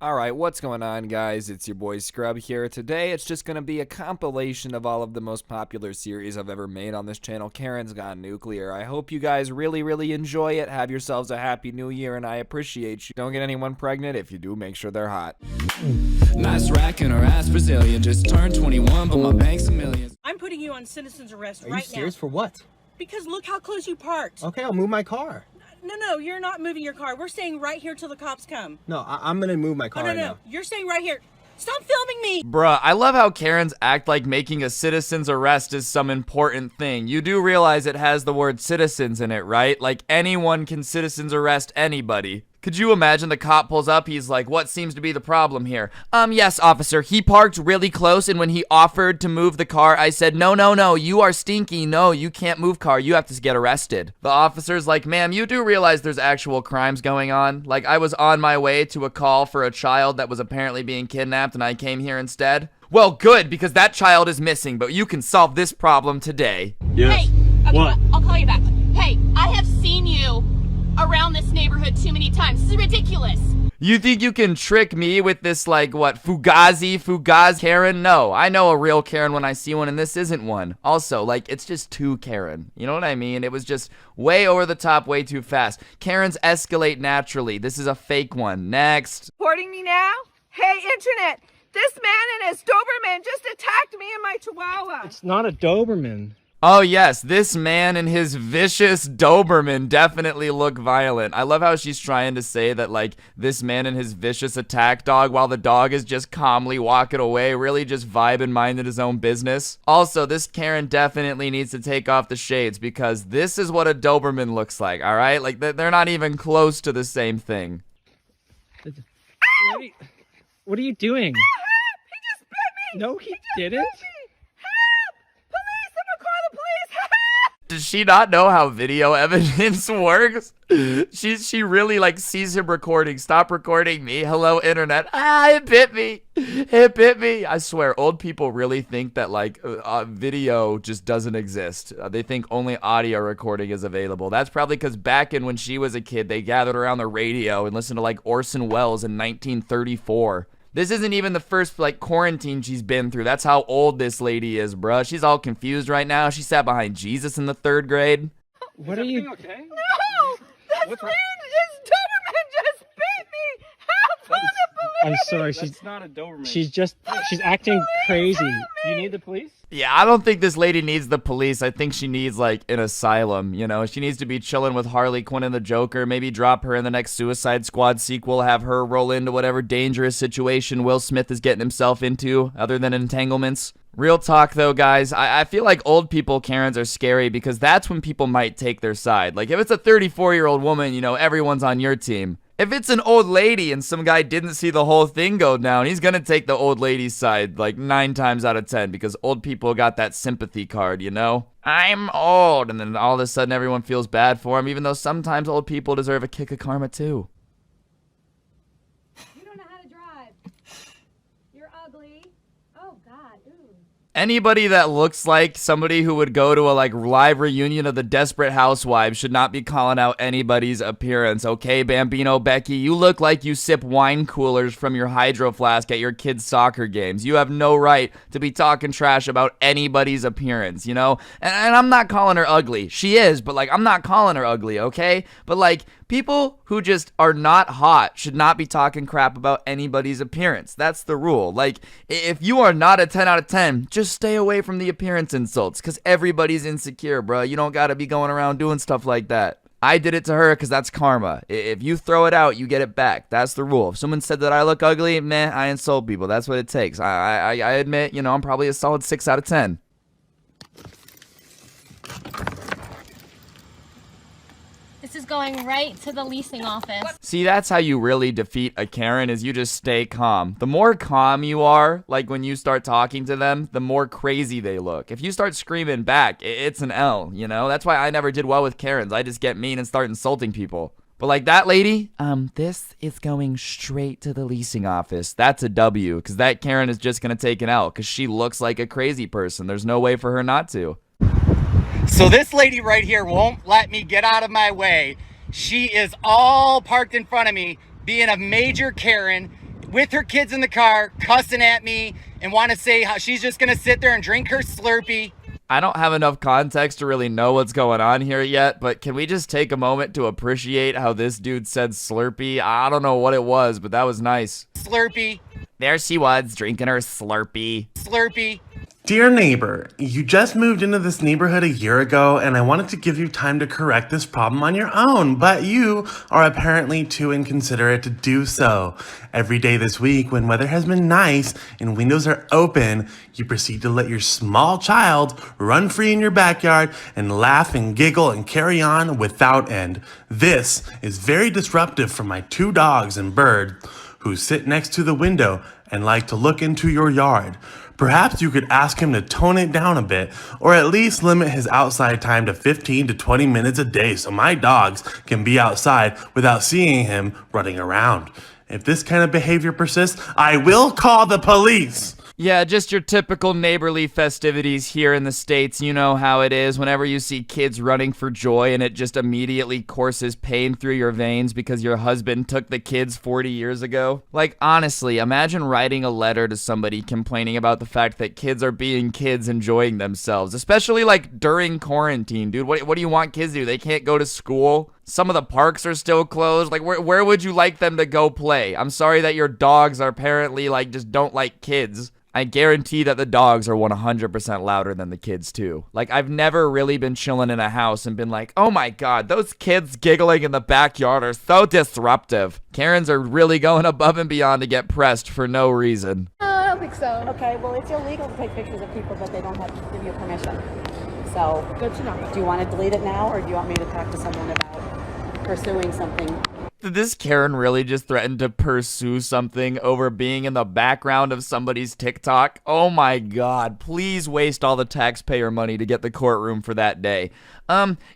Alright, what's going on, guys? It's your boy Scrub here. Today, it's just gonna be a compilation of all of the most popular series I've ever made on this channel, Karen's Gone Nuclear. I hope you guys really enjoy it. Have yourselves a happy new year, and I appreciate you. Don't get anyone pregnant. If you do, make sure they're hot. Nice rack and her ass Brazilian. Just turned 21, but my bank's a million. I'm putting you on citizen's arrest right now. Are you serious? For what? Because look how close you parked. Okay, I'll move my car. No, you're not moving your car. We're staying right here till the cops come. No, I'm gonna move my car no, right now. You're staying right here. Stop filming me! Bruh, I love how Karens act like making a citizen's arrest is some important thing. You do realize it has the word citizens in it, right? Like, anyone can citizen's arrest anybody. Could you imagine the cop pulls up, he's like, what seems to be the problem here? Yes, officer, he parked really close, and when he offered to move the car, I said, no, you are stinky, no, you can't move car, you have to get arrested. The officer's like, ma'am, you do realize there's actual crimes going on? Like, I was on my way to a call for a child that was apparently being kidnapped, and I came here instead. Well, good, because that child is missing, but you can solve this problem today. Yes. Hey, okay, what? I'll call you back. Hey, I have seen you around this neighborhood too many times. This is ridiculous. You think you can trick me with this, like, what, Fugazi Karen? No, I know a real Karen when I see one, and this isn't one. Also, like, it's just too Karen. You know what I mean? It was just way over the top, way too fast. Karens escalate naturally. This is a fake one. Next. Reporting me now? Hey, internet! This man and his Doberman just attacked me and my Chihuahua. It's not a Doberman. Oh yes, this man and his vicious Doberman definitely look violent. I love how she's trying to say that, like, this man and his vicious attack dog, while the dog is just calmly walking away, really just vibing, minding his own business. Also, this Karen definitely needs to take off the shades, because this is what a Doberman looks like, alright? Like, they're not even close to the same thing. What are you doing? He just bit me! No, he didn't. Does she not know how video evidence works? She really, like, sees him recording. Stop recording me. Hello, internet. It bit me. It bit me. I swear, old people really think that, like, video just doesn't exist. They think only audio recording is available. That's probably because back in when she was a kid, they gathered around the radio and listened to, like, Orson Welles in 1934. This isn't even the first, like, quarantine she's been through. That's how old this lady is, bruh. She's all confused right now. She sat behind Jesus in the 3rd grade. What are you? No! Okay? This man, his Doberman just bit me! Help! Call the police! I'm sorry. That's not a Doberman. Police, She's acting crazy. help me! You need the police? Yeah, I don't think this lady needs the police. I think she needs, like, an asylum, you know? She needs to be chilling with Harley Quinn and the Joker. Maybe drop her in the next Suicide Squad sequel. Have her roll into whatever dangerous situation Will Smith is getting himself into, other than entanglements. Real talk, though, guys. I feel like old people Karens are scary because that's when people might take their side. Like, if it's a 34-year-old woman, you know, everyone's on your team. If it's an old lady and some guy didn't see the whole thing go down, he's gonna take the old lady's side, like, 9 times out of 10, because old people got that sympathy card, you know? I'm old, and then all of a sudden everyone feels bad for him, even though sometimes old people deserve a kick of karma, too. You don't know how to drive. You're ugly. Oh, God, ooh. Anybody that looks like somebody who would go to a, like, live reunion of the Desperate Housewives should not be calling out anybody's appearance, okay, Bambino Becky? You look like you sip wine coolers from your hydro flask at your kids' soccer games. You have no right to be talking trash about anybody's appearance, you know? And I'm not calling her ugly. She is, but, like, I'm not calling her ugly, okay? But, like, people who just are not hot should not be talking crap about anybody's appearance. That's the rule. Like, if you are not a 10 out of 10, just stay away from the appearance insults, because everybody's insecure, bro. You don't gotta be going around doing stuff like that. I did it to her because that's karma. If you throw it out, you get it back. That's the rule. If someone said that I look ugly, meh, I insult people. That's what it takes. I admit, you know, I'm probably a solid 6 out of 10. This is going right to the leasing office. See, that's how you really defeat a Karen, is you just stay calm. The more calm you are, like when you start talking to them, the more crazy they look. If you start screaming back, it's an L, you know? That's why I never did well with Karens. I just get mean and start insulting people. But like that lady, this is going straight to the leasing office. That's a W, because that Karen is just gonna take an L, because she looks like a crazy person. There's no way for her not to. So this lady right here won't let me get out of my way. She is all parked in front of me, being a major Karen, with her kids in the car, cussing at me, and want to say how she's just gonna sit there and drink her Slurpee. I don't have enough context to really know what's going on here yet, but can we just take a moment to appreciate how this dude said Slurpee? I don't know what it was, but that was nice. Slurpee. There she was, drinking her Slurpee. Slurpee. Dear neighbor, you just moved into this neighborhood a year ago, and I wanted to give you time to correct this problem on your own, but you are apparently too inconsiderate to do so. Every day this week, when weather has been nice and windows are open, you proceed to let your small child run free in your backyard and laugh and giggle and carry on without end. This is very disruptive for my 2 dogs and bird who sit next to the window and like to look into your yard. Perhaps you could ask him to tone it down a bit, or at least limit his outside time to 15 to 20 minutes a day so my dogs can be outside without seeing him running around. If this kind of behavior persists, I will call the police. Yeah, just your typical neighborly festivities here in the States. You know how it is whenever you see kids running for joy and it just immediately courses pain through your veins because your husband took the kids 40 years ago. Like, honestly, imagine writing a letter to somebody complaining about the fact that kids are being kids enjoying themselves, especially like during quarantine, dude. What do you want kids to do? They can't go to school. Some of the parks are still closed. Like, where would you like them to go play? I'm sorry that your dogs are apparently, like, just don't like kids. I guarantee that the dogs are 100% louder than the kids, too. Like, I've never really been chilling in a house and been like, oh my god, those kids giggling in the backyard are so disruptive. Karens are really going above and beyond to get pressed for no reason. I don't think so. Okay, well, it's illegal to take pictures of people, but they don't have to give you permission. So, good to know. Do you want to delete it now, or do you want me to talk to someone about pursuing something? Did this Karen really just threaten to pursue something over being in the background of somebody's TikTok? Oh my god, please waste all the taxpayer money to get the courtroom for that day.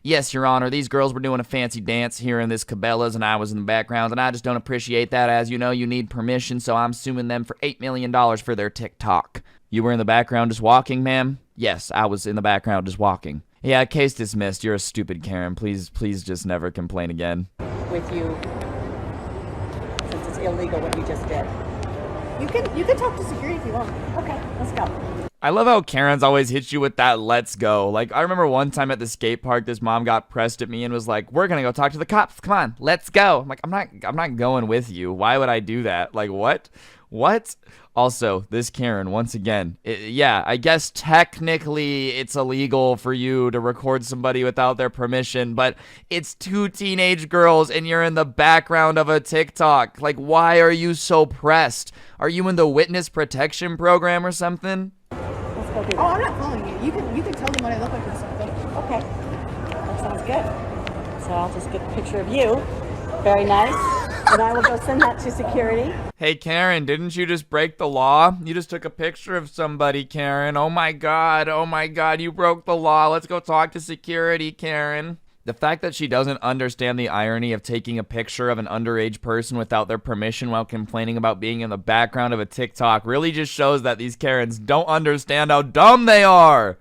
Yes, Your Honor, these girls were doing a fancy dance here in this Cabela's and I was in the background, and I just don't appreciate that. As you know, you need permission, so I'm suing them for $8 million for their TikTok. You were in the background just walking, ma'am? Yes, I was in the background just walking. Yeah, case dismissed. You're a stupid Karen. Please just never complain again. With you, since it's illegal what you just did. You can talk to security if you want. Okay, let's go. I love how Karen's always hit you with that let's go. Like, I remember one time at the skate park, this mom got pressed at me and was like, we're gonna go talk to the cops. Come on, let's go. I'm like, I'm not going with you. Why would I do that? Like, what? Also, this Karen, once again, yeah, I guess technically it's illegal for you to record somebody without their permission, but it's 2 teenage girls and you're in the background of a TikTok. Like, why are you so pressed? Are you in the witness protection program or something? Let's go do that. Oh, I'm not following you. You can tell them what I look like or something. Okay, that sounds good. So I'll just get a picture of you. Very nice. And I will go send that to security. Hey, Karen, didn't you just break the law? You just took a picture of somebody, Karen. Oh my god, you broke the law. Let's go talk to security, Karen. The fact that she doesn't understand the irony of taking a picture of an underage person without their permission while complaining about being in the background of a TikTok really just shows that these Karens don't understand how dumb they are.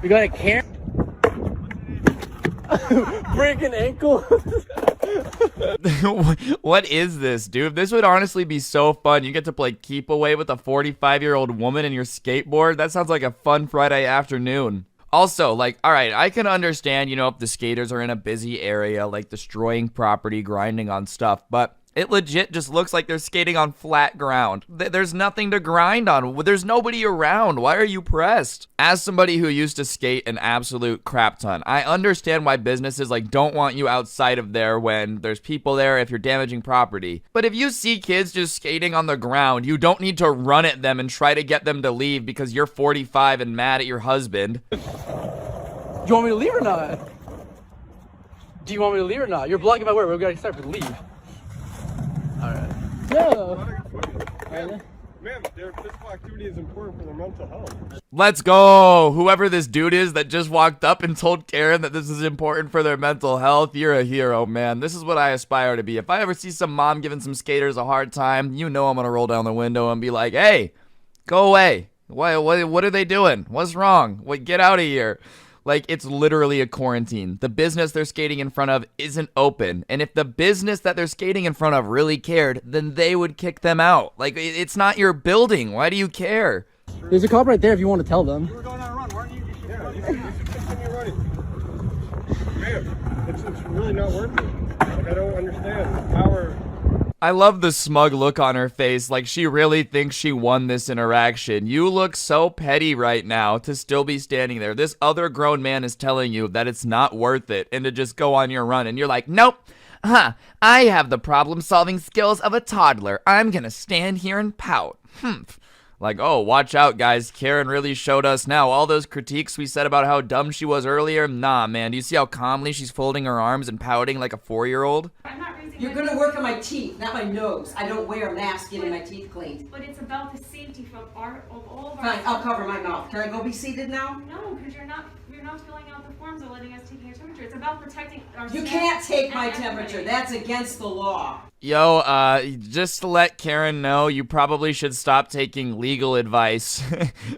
We got a Karen. Break an ankle. What is this, dude? This would honestly be so fun. You get to play keep away with a 45-year-old woman and your skateboard. That sounds like a fun Friday afternoon. Also, like, alright, I can understand, you know, if the skaters are in a busy area, like destroying property, grinding on stuff, but it legit just looks like they're skating on flat ground. There's nothing to grind on. There's nobody around. Why are you pressed? As somebody who used to skate an absolute crap ton, I understand why businesses like don't want you outside of there when there's people there if you're damaging property. But if you see kids just skating on the ground, you don't need to run at them and try to get them to leave because you're 45 and mad at your husband. Do you want me to leave or not? Do you want me to leave or not? You're blocking my word. We're going to start to leave. Alright. No! Ma'am, their physical activity is important for their mental health. Let's go! Whoever this dude is that just walked up and told Karen that this is important for their mental health, you're a hero, man. This is what I aspire to be. If I ever see some mom giving some skaters a hard time, you know I'm gonna roll down the window and be like, hey, go away. What are they doing? What's wrong? Get out of here. Like, it's literally a quarantine. The business they're skating in front of isn't open. And if the business that they're skating in front of really cared, then they would kick them out. Like, it's not your building. Why do you care? There's a cop right there if you want to tell them. You were going on a run, weren't you? Yeah, you should continue running. Man, it's really not worth it. Like, I don't understand the power. I love the smug look on her face, like she really thinks she won this interaction. You look so petty right now to still be standing there. This other grown man is telling you that it's not worth it and to just go on your run. And you're like, nope, I have the problem-solving skills of a toddler. I'm gonna stand here and pout. Like, oh, watch out, guys. Karen really showed us now. All those critiques we said about how dumb she was earlier, nah, man. Do you see how calmly she's folding her arms and pouting like a 4-year-old? You're gonna work on my teeth, not my nose. I don't wear a mask getting my teeth cleaned. But it's about the safety of all of our... Fine, I'll cover my mouth. Can I go be seated now? No, because you're not filling out the forms or letting us take your temperature. It's about protecting our... You can't take my temperature. That's against the law. Yo, just to let Karen know, you probably should stop taking legal advice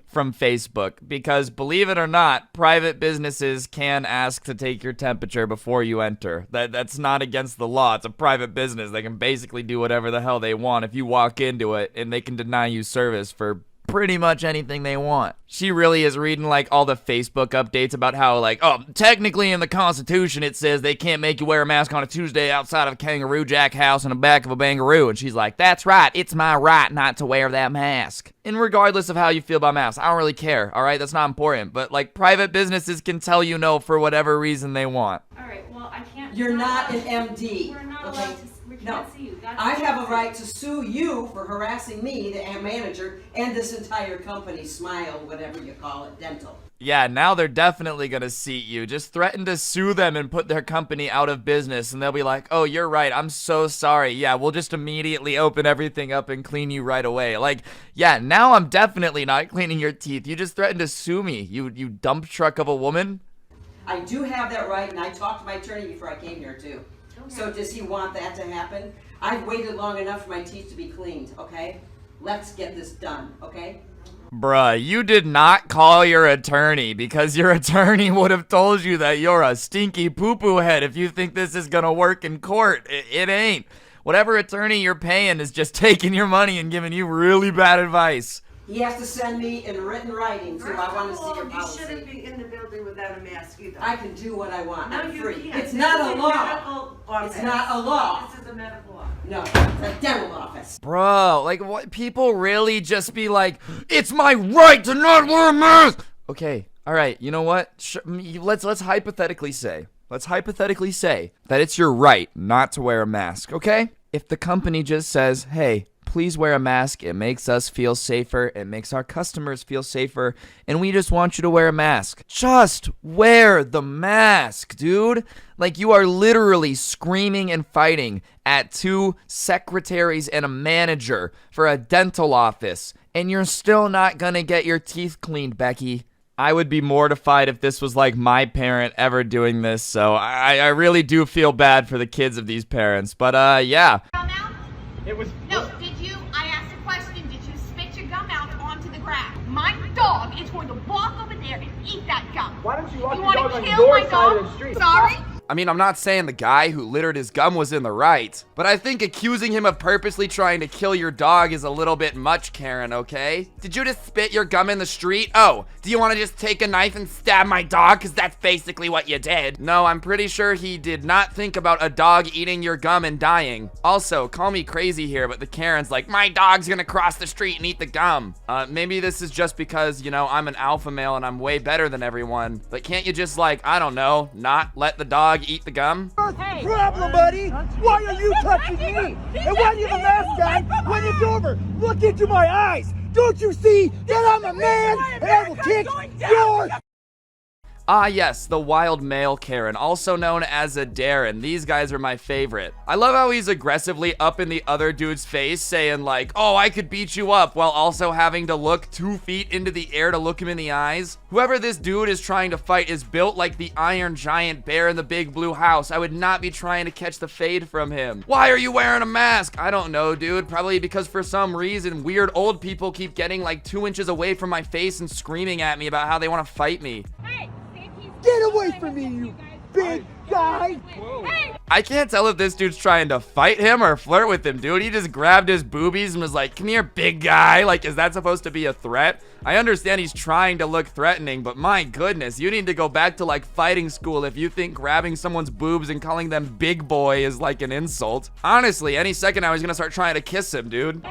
from Facebook, because believe it or not, private businesses can ask to take your temperature before you enter. That's not against the law. It's a private business. They can basically do whatever the hell they want if you walk into it, and they can deny you service for pretty much anything they want. She really is reading like all the Facebook updates about how like, oh, technically in the Constitution it says they can't make you wear a mask on a Tuesday outside of a Kangaroo Jack house in the back of a Bangaroo. And she's like, that's right, it's my right not to wear that mask. And regardless of how you feel about masks, I don't really care, all right? That's not important. But like, private businesses can tell you no for whatever reason they want. All right, well, I can't... You're not an MD. We're not okay? allowed to... We can't see you. I have a right to sue you for harassing me, the manager, and this entire company, Smile, whatever you call it, dental. Yeah, now they're definitely gonna seat you. Just threaten to sue them and put their company out of business, and they'll be like, oh, you're right, I'm so sorry. Yeah, we'll just immediately open everything up and clean you right away. Like, yeah, now I'm definitely not cleaning your teeth. You just threatened to sue me, you dump truck of a woman. I do have that right, and I talked to my attorney before I came here, too. So does he want that to happen? I've waited long enough for my teeth to be cleaned, okay? Let's get this done, okay? Bruh, you did not call your attorney, because your attorney would have told you that you're a stinky poo-poo head if you think this is gonna work in court. It ain't. Whatever attorney you're paying is just taking your money and giving you really bad advice. He has to send me in written writing, too. I want to see your You policy. shouldn't be in the building without a mask either. I can do what I want. No, I'm you free. can't. It's not a law. Medical office. It's not a law. This is a medical office. No, it's a dental office. Bro, like, what? People really just be like, it's my right to not wear a mask. Okay, all right, you know what? Let's hypothetically say that it's your right not to wear a mask, okay? If the company just says, hey, please wear a mask, it makes us feel safer, it makes our customers feel safer, and we just want you to wear a mask. Just wear the mask, dude. Like, you are literally screaming and fighting at 2 secretaries and a manager for a dental office, and you're still not gonna get your teeth cleaned, Becky. I would be mortified if this was like my parent ever doing this, so I really do feel bad for the kids of these parents, but yeah. It was... No, did you? I asked a question. Did you spit your gum out onto the grass? My dog is going to walk over there and eat that gum. Why don't you walk You your want dog to on kill your my side of dog? the street? Sorry? I mean, I'm not saying the guy who littered his gum was in the right, but I think accusing him of purposely trying to kill your dog is a little bit much, Karen, okay? Did you just spit your gum in the street? Oh, do you want to just take a knife and stab my dog? Because that's basically what you did. No, I'm pretty sure he did not think about a dog eating your gum and dying. Also, call me crazy here, but the Karen's like, my dog's gonna cross the street and eat the gum. Maybe this is just because, you know, I'm an alpha male and I'm way better than everyone, but can't you just, like, I don't know, not let the dog eat the gum? Hey. Problem, buddy? Why are you touching me? And why do you have a mask on when it's over? Look into my eyes. Don't you see that I'm a man and I will kick your... Ah yes, the wild male Karen, also known as a Darren. These guys are my favorite. I love how he's aggressively up in the other dude's face saying like, oh, I could beat you up, while also having to look 2 feet into the air to look him in the eyes. Whoever this dude is trying to fight is built like the Iron Giant bear in the big blue house. I would not be trying to catch the fade from him. Why are you wearing a mask? I don't know, dude. Probably because for some reason, weird old people keep getting like 2 inches away from my face and screaming at me about how they want to fight me. Get away from me, you big guy! I can't tell if this dude's trying to fight him or flirt with him, dude. He just grabbed his boobies and was like, come here, big guy. Like, is that supposed to be a threat? I understand he's trying to look threatening, but my goodness, you need to go back to like fighting school if you think grabbing someone's boobs and calling them big boy is like an insult. Honestly, any second now he's gonna start trying to kiss him, dude.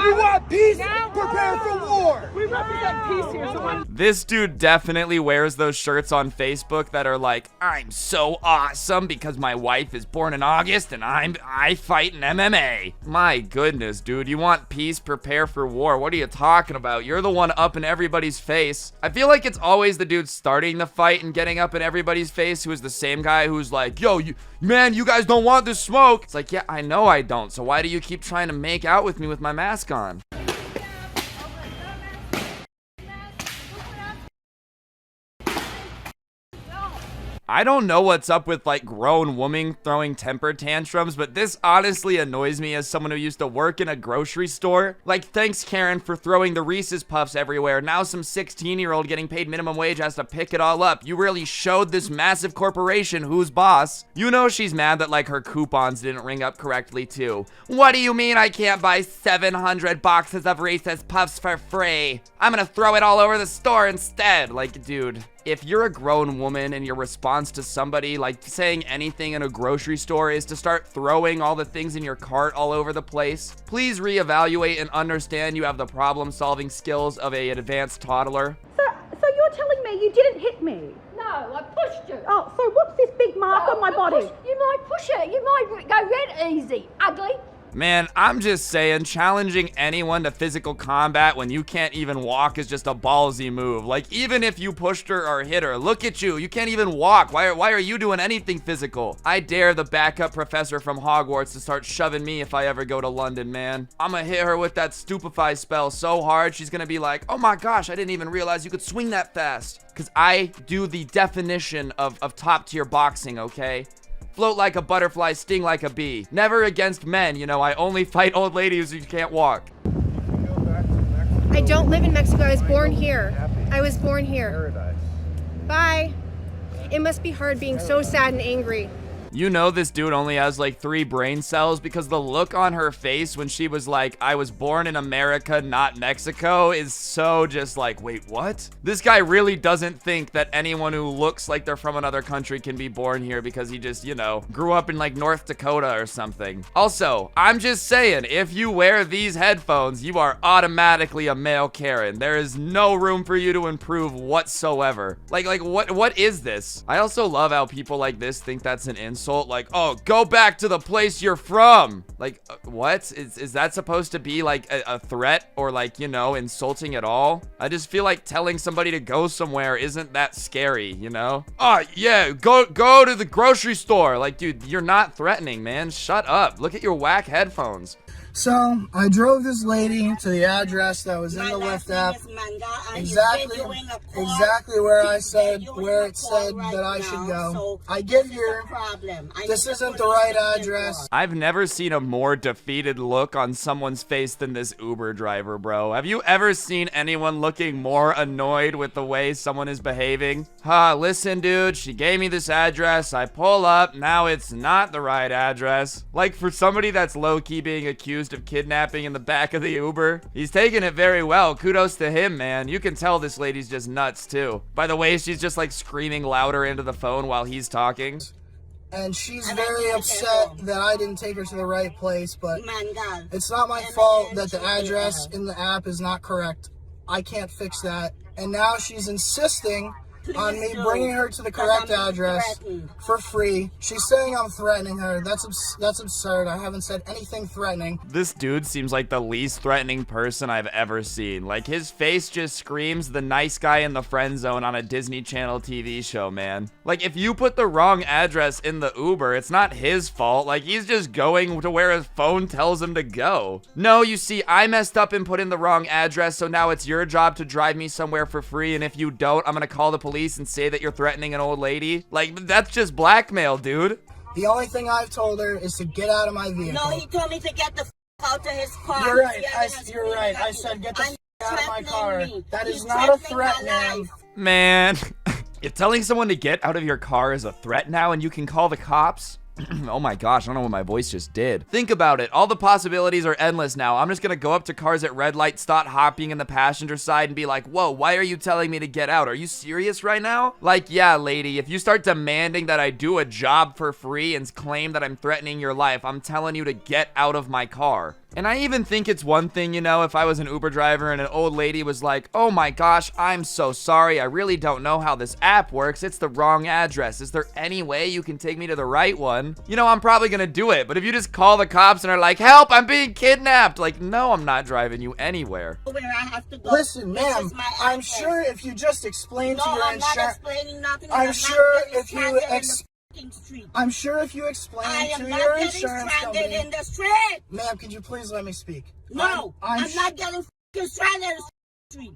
You want peace? Prepare for war! We represent peace here, so This dude definitely wears those shirts on Facebook that are like, I'm so awesome because my wife is born in August and I fight in MMA. My goodness, dude, you want peace? Prepare for war. What are you talking about? You're the one up in everybody's face. I feel like it's always the dude starting the fight and getting up in everybody's face who is the same guy who's like, yo, man, you guys don't want this smoke. It's like, yeah, I know I don't. So why do you keep trying to make out with me with my mask on? I don't know what's up with like grown women throwing temper tantrums, but this honestly annoys me as someone who used to work in a grocery store. Like, thanks Karen for throwing the Reese's Puffs everywhere. Now some 16-year-old getting paid minimum wage has to pick it all up. You really showed this massive corporation who's boss. You know she's mad that like her coupons didn't ring up correctly too. What do you mean I can't buy 700 boxes of Reese's Puffs for free? I'm gonna throw it all over the store instead. Like, dude. If you're a grown woman and your response to somebody like saying anything in a grocery store is to start throwing all the things in your cart all over the place, please reevaluate and understand you have the problem-solving skills of an advanced toddler. So you're telling me you didn't hit me? No, I pushed you. Oh, so what's this big mark on my body? You might push it. You might go red easy. Ugly. Man, I'm just saying, challenging anyone to physical combat when you can't even walk is just a ballsy move. Like, even if you pushed her or hit her, look at you. You can't even walk. Why are you doing anything physical? I dare the backup professor from Hogwarts to start shoving me if I ever go to London, man. I'm gonna hit her with that stupefy spell so hard, she's gonna be like, oh my gosh, I didn't even realize you could swing that fast. Because I do the definition of top tier boxing, okay? Float like a butterfly, sting like a bee. Never against men, you know, I only fight old ladies who can't walk. I don't live in Mexico, I was born here. I was born here. Bye. It must be hard being so sad and angry. You know this dude only has like 3 brain cells because the look on her face when she was like, I was born in America, not Mexico, is so just like, wait, what? This guy really doesn't think that anyone who looks like they're from another country can be born here because he just, you know, grew up in like North Dakota or something. Also, I'm just saying, if you wear these headphones, you are automatically a male Karen. There is no room for you to improve whatsoever. Like what is this? I also love how people like this think that's an insult. Like, oh, go back to the place you're from. Like, what? Is that supposed to be like a threat or like, you know, insulting at all? I just feel like telling somebody to go somewhere isn't that scary, you know? Oh, yeah, go to the grocery store. Like, dude, you're not threatening, man. Shut up. Look at your whack headphones. So, I drove this lady to the address that was in the Lyft app. Exactly where it said that I should go. I get here. This isn't the right address. I've never seen a more defeated look on someone's face than this Uber driver, bro. Have you ever seen anyone looking more annoyed with the way someone is behaving? Listen, dude, she gave me this address. I pull up. Now it's not the right address. Like, for somebody that's low-key being accused of kidnapping in the back of the Uber, he's taking it very well. Kudos to him, man. You can tell this lady's just nuts too. By the way, she's just like screaming louder into the phone while he's talking. And she's very upset that I didn't take her to the right place, but it's not my fault that the address in the app is not correct. I can't fix that. And now she's insisting on me do, bringing her to the 'cause correct I'm address threatened. for free. She's saying I'm threatening her. That's absurd. I haven't said anything threatening. This dude seems like the least threatening person I've ever seen. Like, his face just screams the nice guy in the friend zone on a Disney Channel TV show, man. Like, if you put the wrong address in the Uber, it's not his fault. Like, he's just going to where his phone tells him to go. No, you see, I messed up and put in the wrong address, so now it's your job to drive me somewhere for free, and if you don't, I'm gonna call the police and say that you're threatening an old lady. Like, that's just blackmail, dude. The only thing I've told her is to get out of my vehicle. No, he told me to get the out of his car. You're right. You're right. I said get the out of my car. That is not a threat, ma'am. Man, if telling someone to get out of your car is a threat now and you can call the cops? Oh my gosh, I don't know what my voice just did. Think about it. All the possibilities are endless now. I'm just gonna go up to cars at red light, start hopping in the passenger side and be like, whoa, why are you telling me to get out? Are you serious right now? Like, yeah, lady, if you start demanding that I do a job for free and claim that I'm threatening your life, I'm telling you to get out of my car. And I even think it's one thing, you know, if I was an Uber driver and an old lady was like, oh my gosh, I'm so sorry. I really don't know how this app works. It's the wrong address. Is there any way you can take me to the right one? You know, I'm probably gonna do it. But if you just call the cops and are like, help, I'm being kidnapped. Like, no, I'm not driving you anywhere. Where I have to go. Listen, This ma'am, is my I'm address. sure if you just explain to No, your I'm not insurance, explaining nothing. I'm sure not if you getting stranded in the street. I'm sure if you explain I to am your not getting insurance stranded company, in the street. ma'am, could you please let me speak? No, I'm not getting stranded in the street.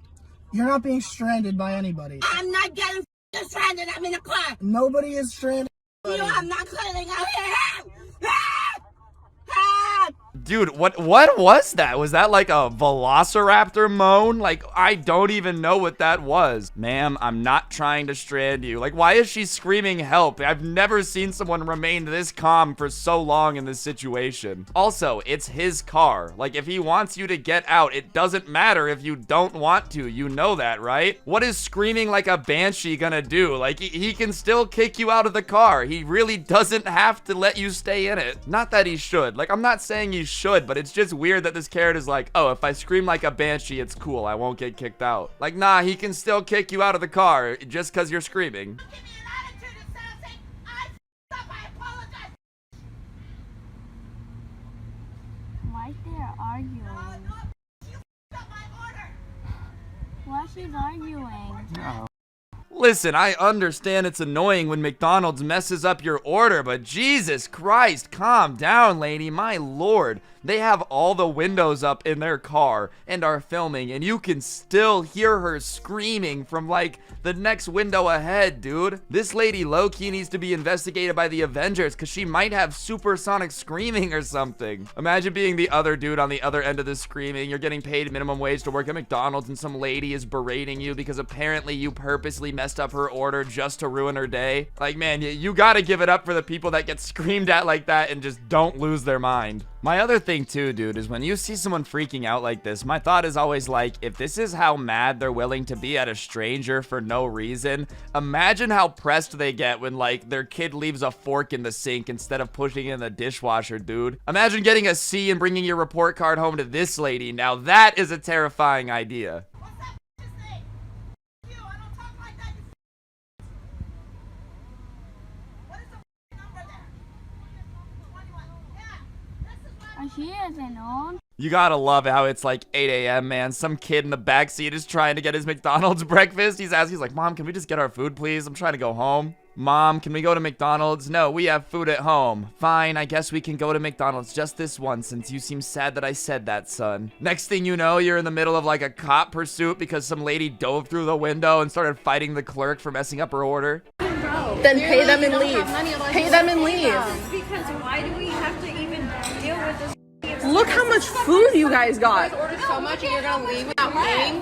You're not being stranded by anybody. I'm not getting stranded. I'm in a car. Nobody is stranded. You know, I'm not cleaning out here. Dude, what was that? Was that like a velociraptor moan? Like, I don't even know what that was. Ma'am, I'm not trying to strand you. Like, why is she screaming help? I've never seen someone remain this calm for so long in this situation. Also, it's his car. Like, if he wants you to get out, it doesn't matter if you don't want to. You know that, right? What is screaming like a banshee gonna do? Like, he can still kick you out of the car. He really doesn't have to let you stay in it. Not that he should. Like, I'm not saying he should, but it's just weird that this carrot is like, oh, if I scream like a banshee, it's cool. I won't get kicked out. Like, nah, he can still kick you out of the car just because you're screaming. Why they're arguing? Why she's arguing? Oh. Listen, I understand it's annoying when McDonald's messes up your order, but Jesus Christ, calm down, lady. My lord. They have all the windows up in their car and are filming, and you can still hear her screaming from, like, the next window ahead, dude. This lady low-key needs to be investigated by the Avengers because she might have supersonic screaming or something. Imagine being the other dude on the other end of the screaming. You're getting paid minimum wage to work at McDonald's, and some lady is berating you because apparently you purposely messed up her order just to ruin her day. Like, man, you gotta give it up for the people that get screamed at like that and just don't lose their mind. My other thing too, dude, is when you see someone freaking out like this, my thought is always like, if this is how mad they're willing to be at a stranger for no reason, imagine how pressed they get when, like, their kid leaves a fork in the sink instead of pushing it in the dishwasher, dude. Imagine getting a C and bringing your report card home to this lady. Now that is a terrifying idea. She isn't on. You gotta love how it's like 8 a.m., man. Some kid in the backseat is trying to get his McDonald's breakfast. He's like, Mom, can we just get our food, please? I'm trying to go home. Mom, can we go to McDonald's? No, we have food at home. Fine, I guess we can go to McDonald's just this once since you seem sad that I said that, son. Next thing you know, you're in the middle of like a cop pursuit because some lady dove through the window and started fighting the clerk for messing up her order. Then pay them and leave. Pay them and leave. Because why do we have to even deal with this? Look how much food you guys got. Ordered so much and you're gonna leave without paying?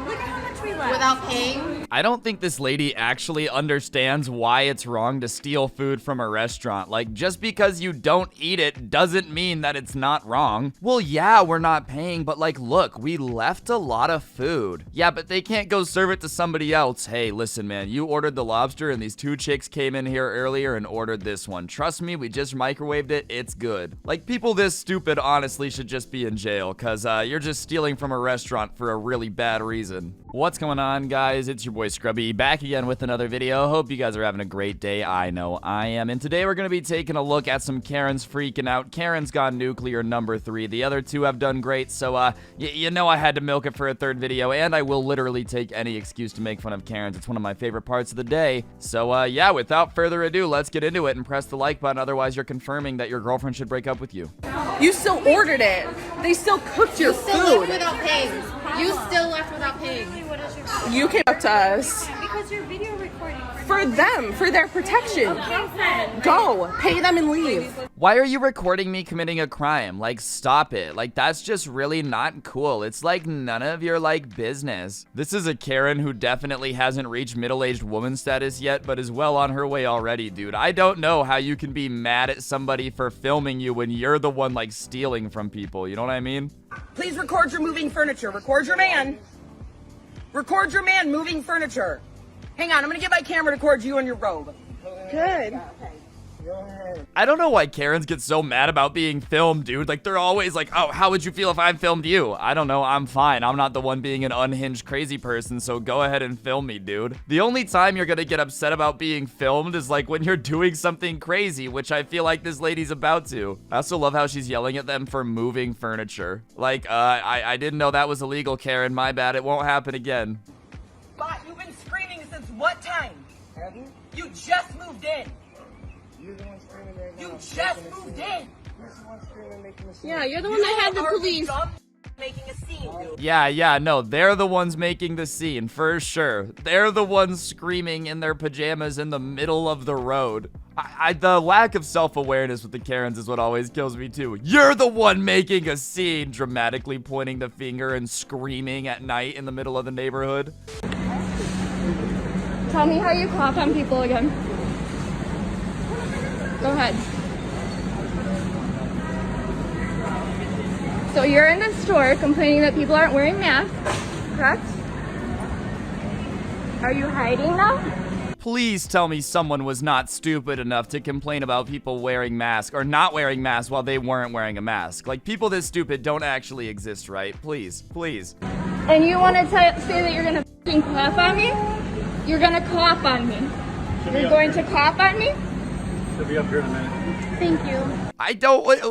Look at how much we left. Without paying? I don't think this lady actually understands why it's wrong to steal food from a restaurant. Like, just because you don't eat it doesn't mean that it's not wrong. Well, yeah, we're not paying, but like, look, we left a lot of food. Yeah, but they can't go serve it to somebody else. Hey, listen, man, you ordered the lobster and these two chicks came in here earlier and ordered this one. Trust me, we just microwaved it. It's good. Like, people this stupid honestly should just be in jail because you're just stealing from a restaurant for a really bad reason. What's going going on, guys? It's your boy Scrubae back again with another video. Hope you guys are having a great day. I know I am. And today we're going to be taking a look at some Karens freaking out. Karen's gone nuclear number 3. The other 2 have done great, so you know I had to milk it for a third video, and I will literally take any excuse to make fun of Karens. It's one of my favorite parts of the day. So yeah, without further ado, let's get into it and press the like button. Otherwise, you're confirming that your girlfriend should break up with you. You still ordered it. They still cooked your food. Without paying. You still left without paying. You came up to us. Because you're video recording. For them, for their protection. Go, pay them and leave. Why are you recording me committing a crime? Like, stop it. Like, that's just really not cool. It's like none of your, like, business. This is a Karen who definitely hasn't reached middle-aged woman status yet, but is well on her way already, dude. I don't know how you can be mad at somebody for filming you when you're the one, like, stealing from people. You know what I mean? Please record your moving furniture. Record your man. Record your man moving furniture. Hang on, I'm gonna get my camera to record you in your robe. Good. I don't know why Karens get so mad about being filmed, dude. Like, they're always like, oh, how would you feel if I filmed you? I don't know, I'm fine. I'm not the one being an unhinged crazy person, so go ahead and film me, dude. The only time you're gonna get upset about being filmed is like when you're doing something crazy, which I feel like this lady's about to. I also love how she's yelling at them for moving furniture. Like, I didn't know that was illegal, Karen. My bad, it won't happen again. But you've been screaming since what time? You just moved in. You're the one screaming right now. You just moved in. You're the one screaming, making a scene. Yeah, you're the one that had the police. Making a scene, dude. Yeah, no, they're the ones making the scene, for sure. They're the ones screaming in their pajamas in the middle of the road. The lack of self-awareness with the Karens is what always kills me, too. You're the one making a scene, dramatically pointing the finger and screaming at night in the middle of the neighborhood. Tell me how you cough on people again. Go ahead. So you're in the store complaining that people aren't wearing masks, correct? Are you hiding now? Please tell me someone was not stupid enough to complain about people wearing masks or not wearing masks while they weren't wearing a mask. Like, people this stupid don't actually exist, right? Please, please. And you want to say that you're going to f***ing cough on me? You're going to cough on me. You're going to cough on me? She'll be up here in a minute. Thank you.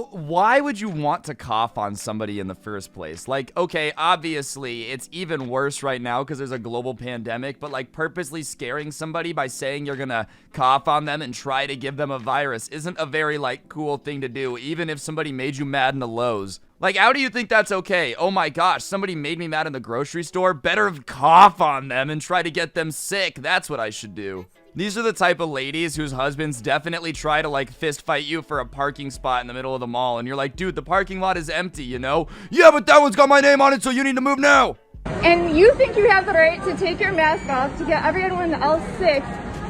Why would you want to cough on somebody in the first place? Like, okay, obviously, it's even worse right now because there's a global pandemic, but like purposely scaring somebody by saying you're gonna cough on them and try to give them a virus isn't a very, like, cool thing to do, even if somebody made you mad in the Lowe's. Like, how do you think that's okay? Oh my gosh, somebody made me mad in the grocery store? Better cough on them and try to get them sick. That's what I should do. These are the type of ladies whose husbands definitely try to, like, fist fight you for a parking spot in the middle of the mall. And you're like, dude, the parking lot is empty, you know? Yeah, but that one's got my name on it, so you need to move now. And you think you have the right to take your mask off to get everyone else sick.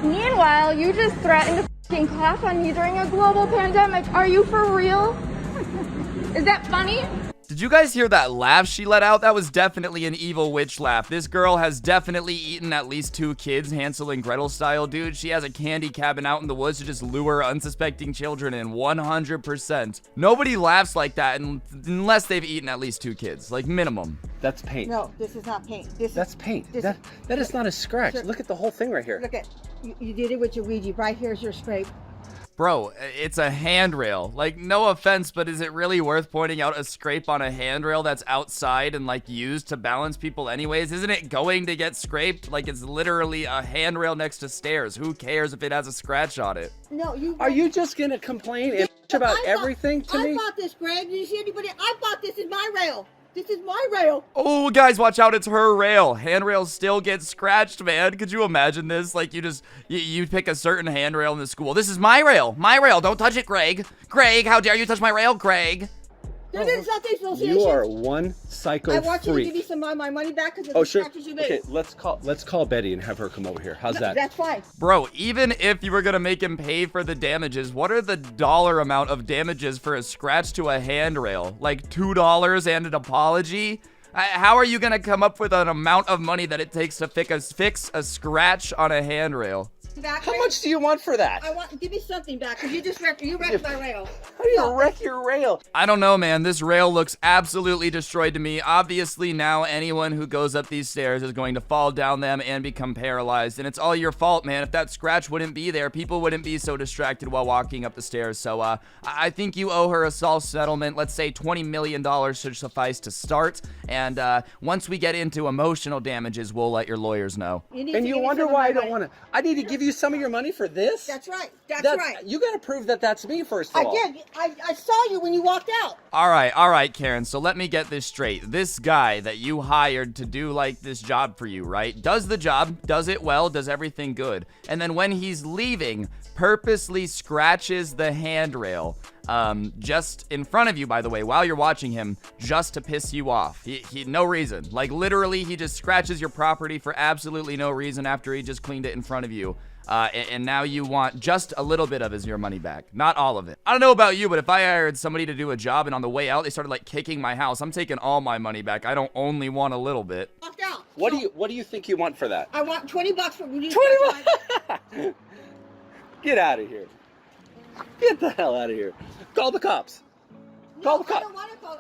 Meanwhile, you just threatened to f***ing cough on me during a global pandemic. Are you for real? Is that funny? Did you guys hear that laugh she let out? That was definitely an evil witch laugh. This girl has definitely eaten at least 2 kids, Hansel and Gretel style, dude. She has a candy cabin out in the woods to just lure unsuspecting children in, 100%. Nobody laughs like that unless they've eaten at least 2 kids, like minimum. That's paint. No, this is not paint. That's paint. That is not a scratch. Sure. Look at the whole thing right here. Look at, you did it with your Ouija. Right here's your scrape. Bro, it's a handrail. Like, no offense, but is it really worth pointing out a scrape on a handrail that's outside and, like, used to balance people anyways? Isn't it going to get scraped? Like, it's literally a handrail next to stairs. Who cares if it has a scratch on it? No, you... Are you just going to complain and about everything to me? I bought this, Greg. Did you see anybody? I bought this in my rail. This is my rail. Oh, guys, watch out. It's her rail. Handrails still get scratched, man. Could you imagine this? Like, you pick a certain handrail in the school. This is my rail. My rail. Don't touch it, Greg. Greg, how dare you touch my rail, Greg? There's nothing association. You are one psycho freak. I want you to give me some of my money back because of the scratches you made. Okay, let's call Betty and have her come over here. How's that? That's fine. Bro, even if you were gonna make him pay for the damages, what are the dollar amount of damages for a scratch to a handrail? Like $2 and an apology? How are you gonna come up with an amount of money that it takes to fix a scratch on a handrail? Back, How much do you want for that? Give me something back, because you wrecked my rail. How do you wreck your rail? I don't know, man. This rail looks absolutely destroyed to me. Obviously, now anyone who goes up these stairs is going to fall down them and become paralyzed. And it's all your fault, man. If that scratch wouldn't be there, people wouldn't be so distracted while walking up the stairs. So, I think you owe her a small settlement. Let's say $20 million should suffice to start. And once we get into emotional damages, we'll let your lawyers know. And you wonder why I don't want to. I need to give you some of your money for this? That's right. That's right. You got to prove that that's me, first of all. I did. I saw you when you walked out. All right, Karen. So let me get this straight. This guy that you hired to do like this job for you, right? Does the job, does it well, does everything good. And then when he's leaving, purposely scratches the handrail. Just in front of you, by the way, while you're watching him, just to piss you off. He no reason. Like, literally, he just scratches your property for absolutely no reason after he just cleaned it in front of you. And now you want just a little bit of your money back. Not all of it. I don't know about you, but if I hired somebody to do a job and on the way out, they started, like, kicking my house, I'm taking all my money back. I don't only want a little bit. Walked out. What do you think you want for that? I want $20 for you. 20 bucks? Get out of here. Get the hell out of here. Call the cops. Call the cops.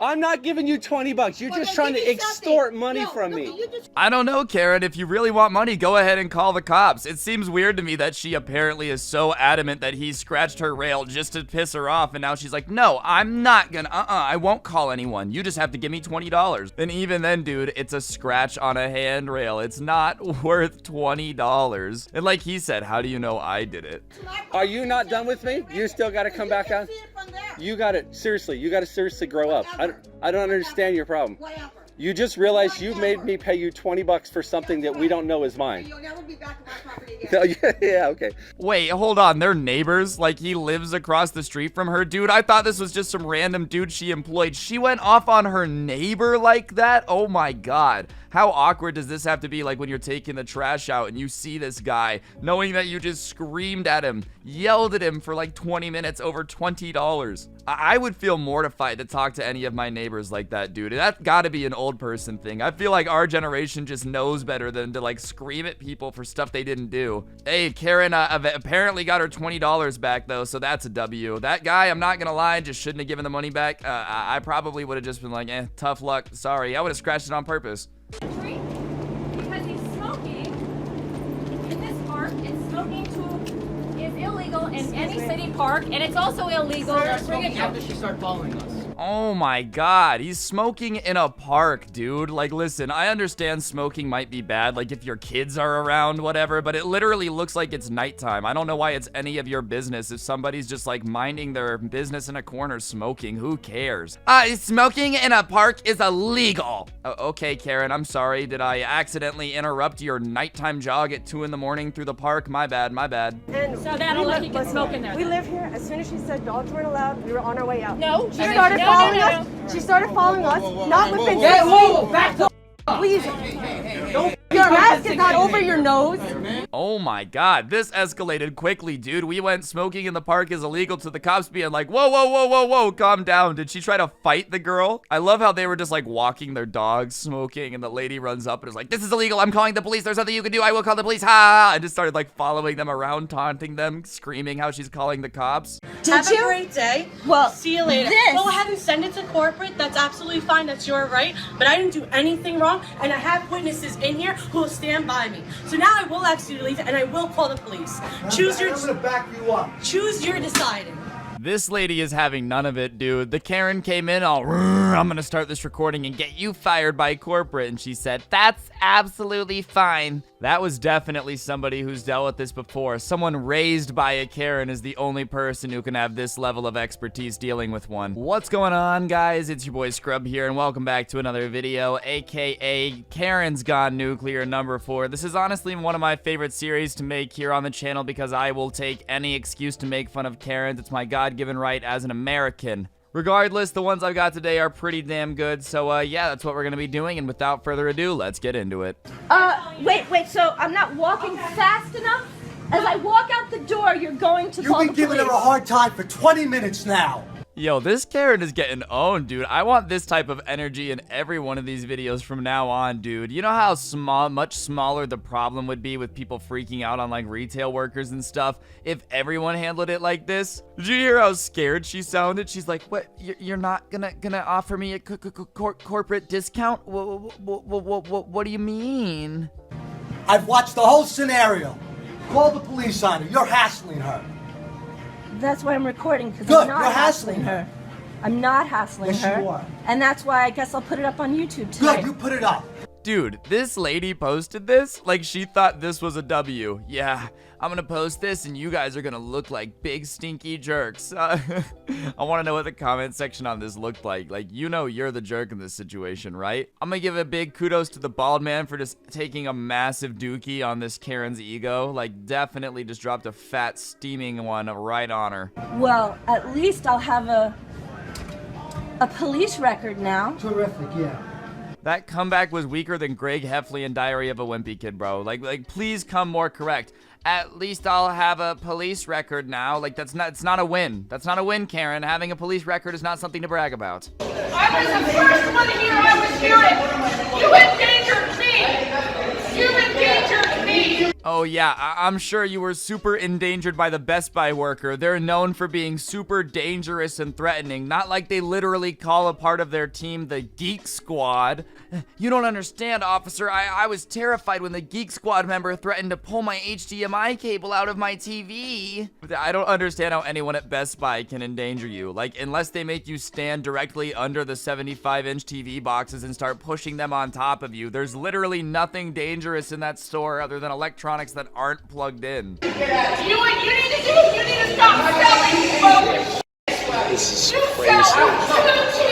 I'm not giving you 20 bucks. You're just trying to extort money from me. I don't know, Karen. If you really want money, go ahead and call the cops. It seems weird to me that she apparently is so adamant that he scratched her rail just to piss her off, and now she's like, no, I'm not gonna, I won't call anyone. You just have to give me $20. And even then, dude, it's a scratch on a handrail. It's not worth $20. And like he said, how do you know I did it? Are you not done with me? You still got to come back out? You got to, seriously, you got to seriously grow up. I don't understand your problem. You just realized you made me pay you 20 bucks for something that we don't know is mine. You'll never be back in my property again. Yeah, okay. Wait, hold on. They're neighbors? Like, he lives across the street from her? Dude, I thought this was just some random dude she employed. She went off on her neighbor like that? Oh my god. How awkward does this have to be, like, when you're taking the trash out and you see this guy, knowing that you just screamed at him, yelled at him for like 20 minutes over $20? I would feel mortified to talk to any of my neighbors like that, dude. That's gotta be an old person thing. I feel like our generation just knows better than to, like, scream at people for stuff they didn't do. Hey, Karen apparently got her $20 back, though, so that's a W. That guy, I'm not gonna lie, just shouldn't have given the money back. I probably would have just been like, tough luck, sorry. I would have scratched it on purpose. Because he's smoking in this park, and smoking is illegal in any city park, and it's also illegal to bring it after she started following us. Oh my god, he's smoking in a park, dude. Like, listen, I understand smoking might be bad, like if your kids are around, whatever, but it literally looks like it's nighttime. I don't know why it's any of your business if somebody's just, like, minding their business in a corner smoking. Who cares? Smoking in a park is illegal. Okay, Karen, I'm sorry. Did I accidentally interrupt your nighttime jog at 2 in the morning through the park? My bad, my bad. And So that'll let you can smoke in there. We live here. As soon as she said dogs weren't allowed, we were on our way out. No, She started following us. She started following us. Not within 6 feet. Back the Please. Your mask is not over your nose. Oh my god, this escalated quickly, dude. We went smoking in the park is illegal to the cops being like, whoa, whoa, whoa, whoa, whoa, calm down. Did she try to fight the girl? I love how they were just, like, walking their dogs smoking, and the lady runs up and is like, this is illegal. I'm calling the police. There's nothing you can do. I will call the police. Ha! And just started, like, following them around, taunting them, screaming how she's calling the cops. Have a great day. Well, see you later. Go ahead and send it to corporate. That's absolutely fine. That's your right. But I didn't do anything wrong, and I have witnesses in here who will stand by me. So now I will ask you to leave, and I will call the police. Choose your. I'm gonna back you up. Choose your deciding. This lady is having none of it, dude. The Karen came in all, I'm gonna start this recording and get you fired by corporate. And she said, that's absolutely fine. That was definitely somebody who's dealt with this before. Someone raised by a Karen is the only person who can have this level of expertise dealing with one. What's going on, guys? It's your boy Scrub here, and welcome back to another video, aka Karen's Gone Nuclear #4. This is honestly one of my favorite series to make here on the channel because I will take any excuse to make fun of Karens. It's my God-given right as an American. Regardless, the ones I've got today are pretty damn good, so yeah, that's what we're gonna be doing, and without further ado, let's get into it. Wait, so I'm not walking fast enough? As I walk out the door, you're going to call the police. You've been giving her a hard time for 20 minutes now. Yo, this Karen is getting owned, dude. I want this type of energy in every one of these videos from now on, dude. You know how much smaller the problem would be with people freaking out on like retail workers and stuff if everyone handled it like this? Did you hear how scared she sounded? She's like, "What? You're not gonna offer me a corporate discount? What do you mean?" I've watched the whole scenario. Call the police on her. You're hassling her. That's why I'm recording, because Good, I'm not you're hassling her. I'm not hassling Yes, her. you are. And that's why I guess I'll put it up on YouTube tonight. Good, you put it up. Dude, this lady posted this like she thought this was a W. Yeah, I'm gonna post this and you guys are gonna look like big stinky jerks. I wanna know what the comment section on this looked like. Like, you know you're the jerk in this situation, right? I'm gonna give a big kudos to the bald man for just taking a massive dookie on this Karen's ego. Like, definitely just dropped a fat steaming one right on her. Well, at least I'll have a police record now. Terrific, yeah. That comeback was weaker than Greg Heffley in Diary of a Wimpy Kid, bro. Like, please come more correct. At least I'll have a police record now. Like, it's not a win. That's not a win, Karen. Having a police record is not something to brag about. I was the first one here. I was hearing. You endangered me. You endangered me. Oh yeah, I'm sure you were super endangered by the Best Buy worker. They're known for being super dangerous and threatening, not like they literally call a part of their team the Geek Squad. You don't understand, officer. I was terrified when the Geek Squad member threatened to pull my HDMI cable out of my TV. I don't understand how anyone at Best Buy can endanger you. Like, unless they make you stand directly under the 75-inch TV boxes and start pushing them on top of you. There's literally nothing dangerous in that store other than electronics that aren't plugged in. You need to stop selling bogus. This is You crazy. sell two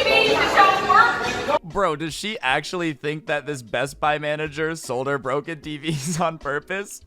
TVs that don't work. Bro, does she actually think that this Best Buy manager sold her broken TVs on purpose?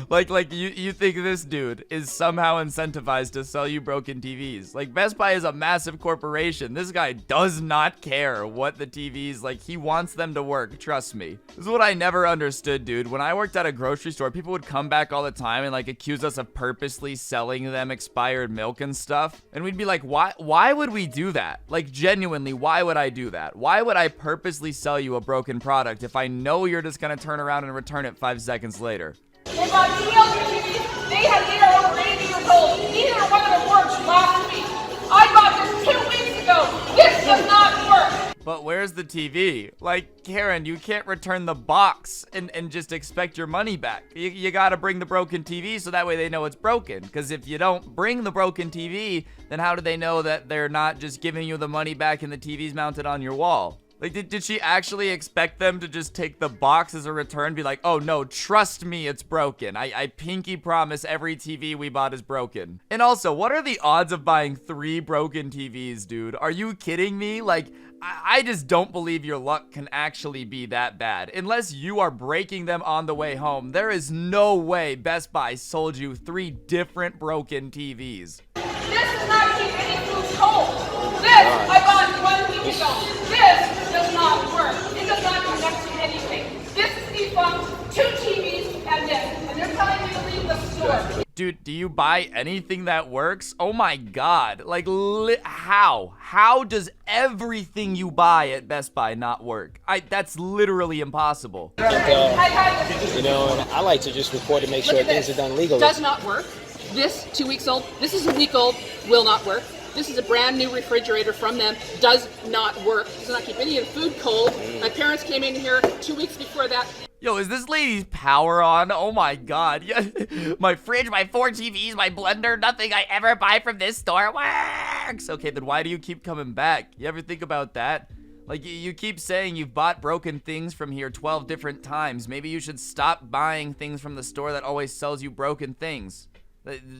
Like you think this dude is somehow incentivized to sell you broken TVs? Like, Best Buy is a massive corporation. This guy does not care what the TVs, like, he wants them to work, trust me. This is what I never understood, dude. When I worked at a grocery store, people would come back all the time and like accuse us of purposely selling them expired milk and stuff. And we'd be like, why would we do that? Like, genuinely, why would I do that? Why would I purposely sell you a broken product if I know you're just gonna turn around and return it 5 seconds later? If I DL'd TVs, they are over 80 years old. Neither one of them worked last week. I bought this 2 weeks ago. This does not work. But where's the TV? Like, Karen, you can't return the box and just expect your money back. You gotta bring the broken TV so that way they know it's broken. Because if you don't bring the broken TV, then how do they know that they're not just giving you the money back and the TV's mounted on your wall? Like, did she actually expect them to just take the box as a return, be like, oh no, trust me, it's broken. I pinky promise every TV we bought is broken. And also, what are the odds of buying 3 broken TVs, dude? Are you kidding me? Like, I just don't believe your luck can actually be that bad. Unless you are breaking them on the way home, there is no way Best Buy sold you 3 different broken TVs. This does not keep any food cold. This I bought 1 week ago. This does not work. It does not connect to anything. This is defunct. 2 TVs and this. And they're telling me to leave the store. Dude, do you buy anything that works? Oh my god. Like, how? How does everything you buy at Best Buy not work? That's literally impossible. And I like to just record to make sure things are done legally. Does not work. This 2 weeks old. This is a week old. Will not work. This is a brand new refrigerator from them. Does not work. Does not keep any of the food cold. My parents came in here 2 weeks before that. Yo, is this lady's power on? Oh my god. Yeah. My fridge, my 4 TVs, my blender, nothing I ever buy from this store works. Okay, then why do you keep coming back? You ever think about that? Like, you keep saying you've bought broken things from here 12 different times. Maybe you should stop buying things from the store that always sells you broken things.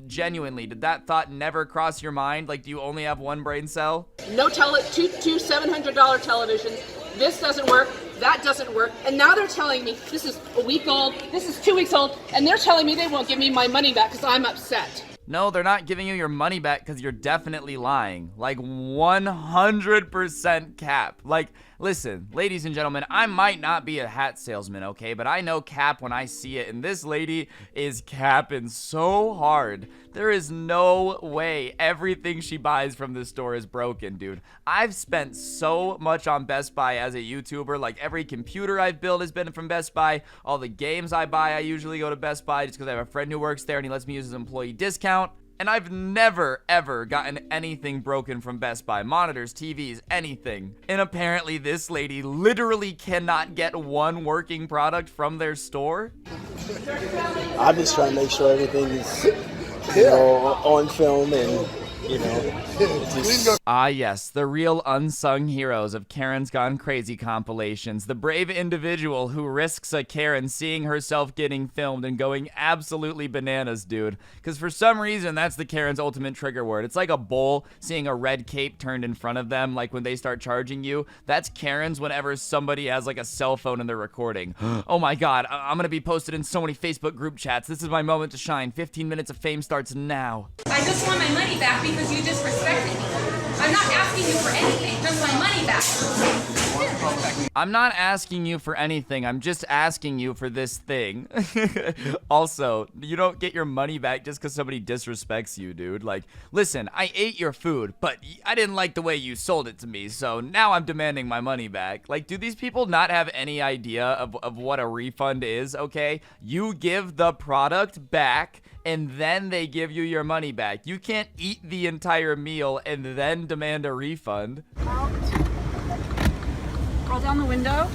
Genuinely, did that thought never cross your mind? Like, do you only have 1 brain cell? No two $700 televisions. This doesn't work. That doesn't work. And now they're telling me this is a week old. This is 2 weeks old. And they're telling me they won't give me my money back because I'm upset. No, they're not giving you your money back because you're definitely lying. Like, 100% cap. Like, Listen, ladies and gentlemen, I might not be a hat salesman, okay, but I know cap when I see it, and this lady is capping so hard. There is no way everything she buys from this store is broken, dude. I've spent so much on Best Buy as a YouTuber. Like, every computer I've built has been from Best Buy. All the games I buy, I usually go to Best Buy just because I have a friend who works there and he lets me use his employee discount. And I've never, ever gotten anything broken from Best Buy. Monitors, TVs, anything. And apparently this lady literally cannot get one working product from their store. I'm just trying to make sure everything is, you know, on film and, you know. Ah yes, the real unsung heroes of Karen's Gone Crazy compilations. The brave individual who risks a Karen seeing herself getting filmed and going absolutely bananas, dude. Because for some reason, that's the Karen's ultimate trigger word. It's like a bull seeing a red cape turned in front of them, like when they start charging you. That's Karen's whenever somebody has like a cell phone and they're recording. Oh my god, I'm gonna be posted in so many Facebook group chats. This is my moment to shine. 15 minutes of fame starts now. I just want my money back because you disrespected me. I'm not asking you for anything, just my money back. I'm not asking you for anything. I'm just asking you for this thing. Also, you don't get your money back just because somebody disrespects you, dude. Like, listen, I ate your food, but I didn't like the way you sold it to me, so now I'm demanding my money back. Like, do these people not have any idea of what a refund is, okay? You give the product back, and then they give you your money back. You can't eat the entire meal and then demand a refund. Roll down the window.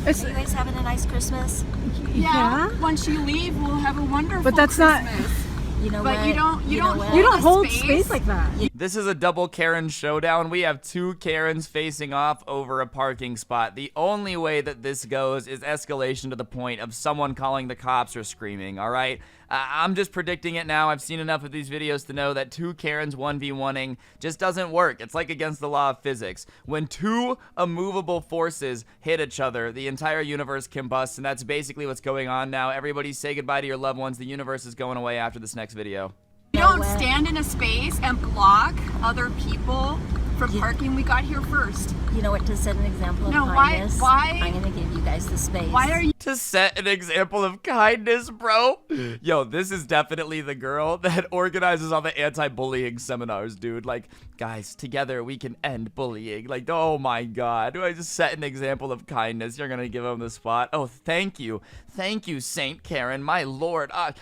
Are you guys having a nice Christmas? Yeah. Once you leave, we'll have a wonderful But that's Christmas. not. You know But what? you don't You don't hold space like that. This is a double Karen showdown. We have two Karens facing off over a parking spot. The only way that this goes is escalation to the point of someone calling the cops or screaming, all right? I'm just predicting it now. I've seen enough of these videos to know that two Karens 1v1ing just doesn't work. It's like against the law of physics. When two immovable forces hit each other, the entire universe combusts, and that's basically what's going on now. Everybody say goodbye to your loved ones. The universe is going away after this next video. You don't stand in a space and block other people from parking. We got here first. You know what? To set an example of kindness, I'm gonna give you guys the space. Why are you? To set an example of kindness, bro. Yo, this is definitely the girl that organizes all the anti-bullying seminars, dude. Like, guys, together we can end bullying. Like, oh my god. Do I just set an example of kindness? You're gonna give him the spot. Oh, thank you. Thank you, Saint Karen. My lord. I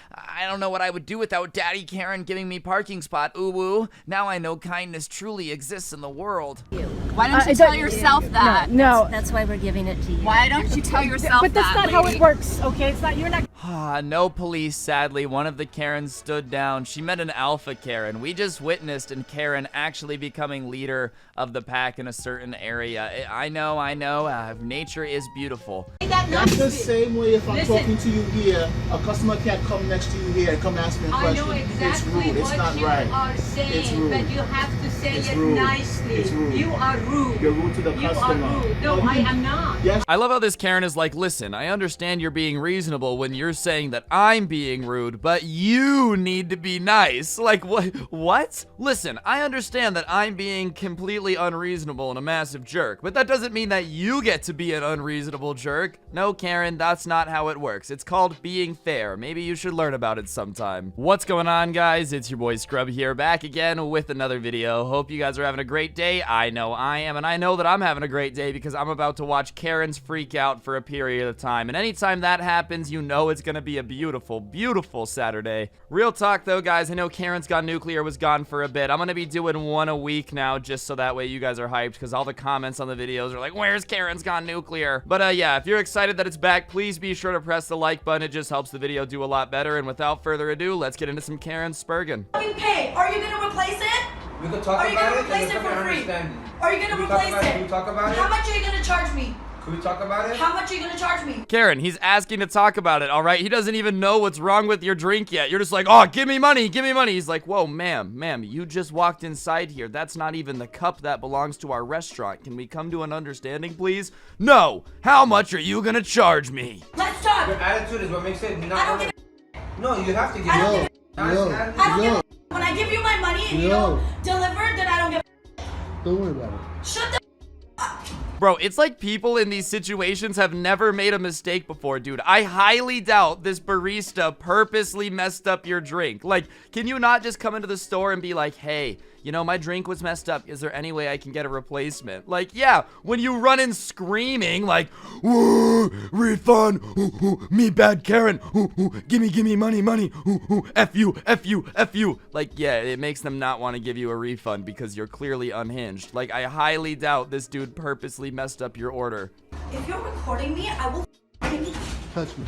don't know what I would do without Daddy Karen giving me parking spot. Ooh, woo. Now I know kindness truly exists in the world. Why don't you tell yourself that? No. That's why we're giving it to you. Why don't you tell yourself that? But that's not how it works, okay? It's not, you're not. No police, sadly. One of the Karens stood down. She met an alpha Karen. We just witnessed an Karen actually becoming leader of the pack in a certain area. I know. Nature is beautiful. That's the same way if I'm talking to you here, a customer can't come next to you here and come ask me a question. I know exactly it's rude. It's what not you right. are saying, It's rude. but you have to say It's it rude. nicely. It's rude. You are rude. You're rude to the customer. You are rude. No, I am not. Yes. I love how this Karen is like, listen, I understand you're being reasonable when you're saying that I'm being rude, but you need to be nice. Like, what? Listen, I understand that I'm being completely unreasonable and a massive jerk, but that doesn't mean that you get to be an unreasonable jerk. No, Karen, that's not how it works. It's called being fair. Maybe you should learn about it sometime. What's going on, guys? It's your boy Scrub here, back again with another video. Hope you guys are having a great day. I know I am, and I know that I'm having a great day because I'm about to watch Karens freak out for a period of time. And anytime that happens, you know it's gonna be a beautiful, beautiful Saturday. Real talk though, guys, I know Karen's Gone Nuclear was gone for a bit. I'm gonna be doing one a week now, just so that way you guys are hyped, because all the comments on the videos are like, where's Karen's Gone Nuclear? But yeah, if you're excited that it's back, please be sure to press the like button. It just helps the video do a lot better. And without further ado, let's get into some Karen Spurgeon. Pay. Are you gonna replace it? We could talk Are you about gonna it. replace it for free? Are you gonna replace it? Can we talk about it? How much are you gonna charge me? Can we talk about it? How much are you gonna charge me? Karen, he's asking to talk about it, all right? He doesn't even know what's wrong with your drink yet. You're just like, oh, give me money, give me money. He's like, whoa, ma'am, you just walked inside here. That's not even the cup that belongs to our restaurant. Can we come to an understanding, please? No. How much are you gonna charge me? Let's talk. Your attitude is what makes it not. No, you have to give I don't it. give when I give you my money and you don't deliver, then I don't give Don't worry about it. Shut the Bro, it's like people in these situations have never made a mistake before, dude. I highly doubt this barista purposely messed up your drink. Like, can you not just come into the store and be like, hey, you know, my drink was messed up. Is there any way I can get a replacement? Like, yeah, when you run in screaming, like, "Whoa, refund, me bad Karen, gimme money, F you. Like, yeah, it makes them not want to give you a refund because you're clearly unhinged. Like, I highly doubt this dude purposely messed up your order. If you're recording me, I will Touch me.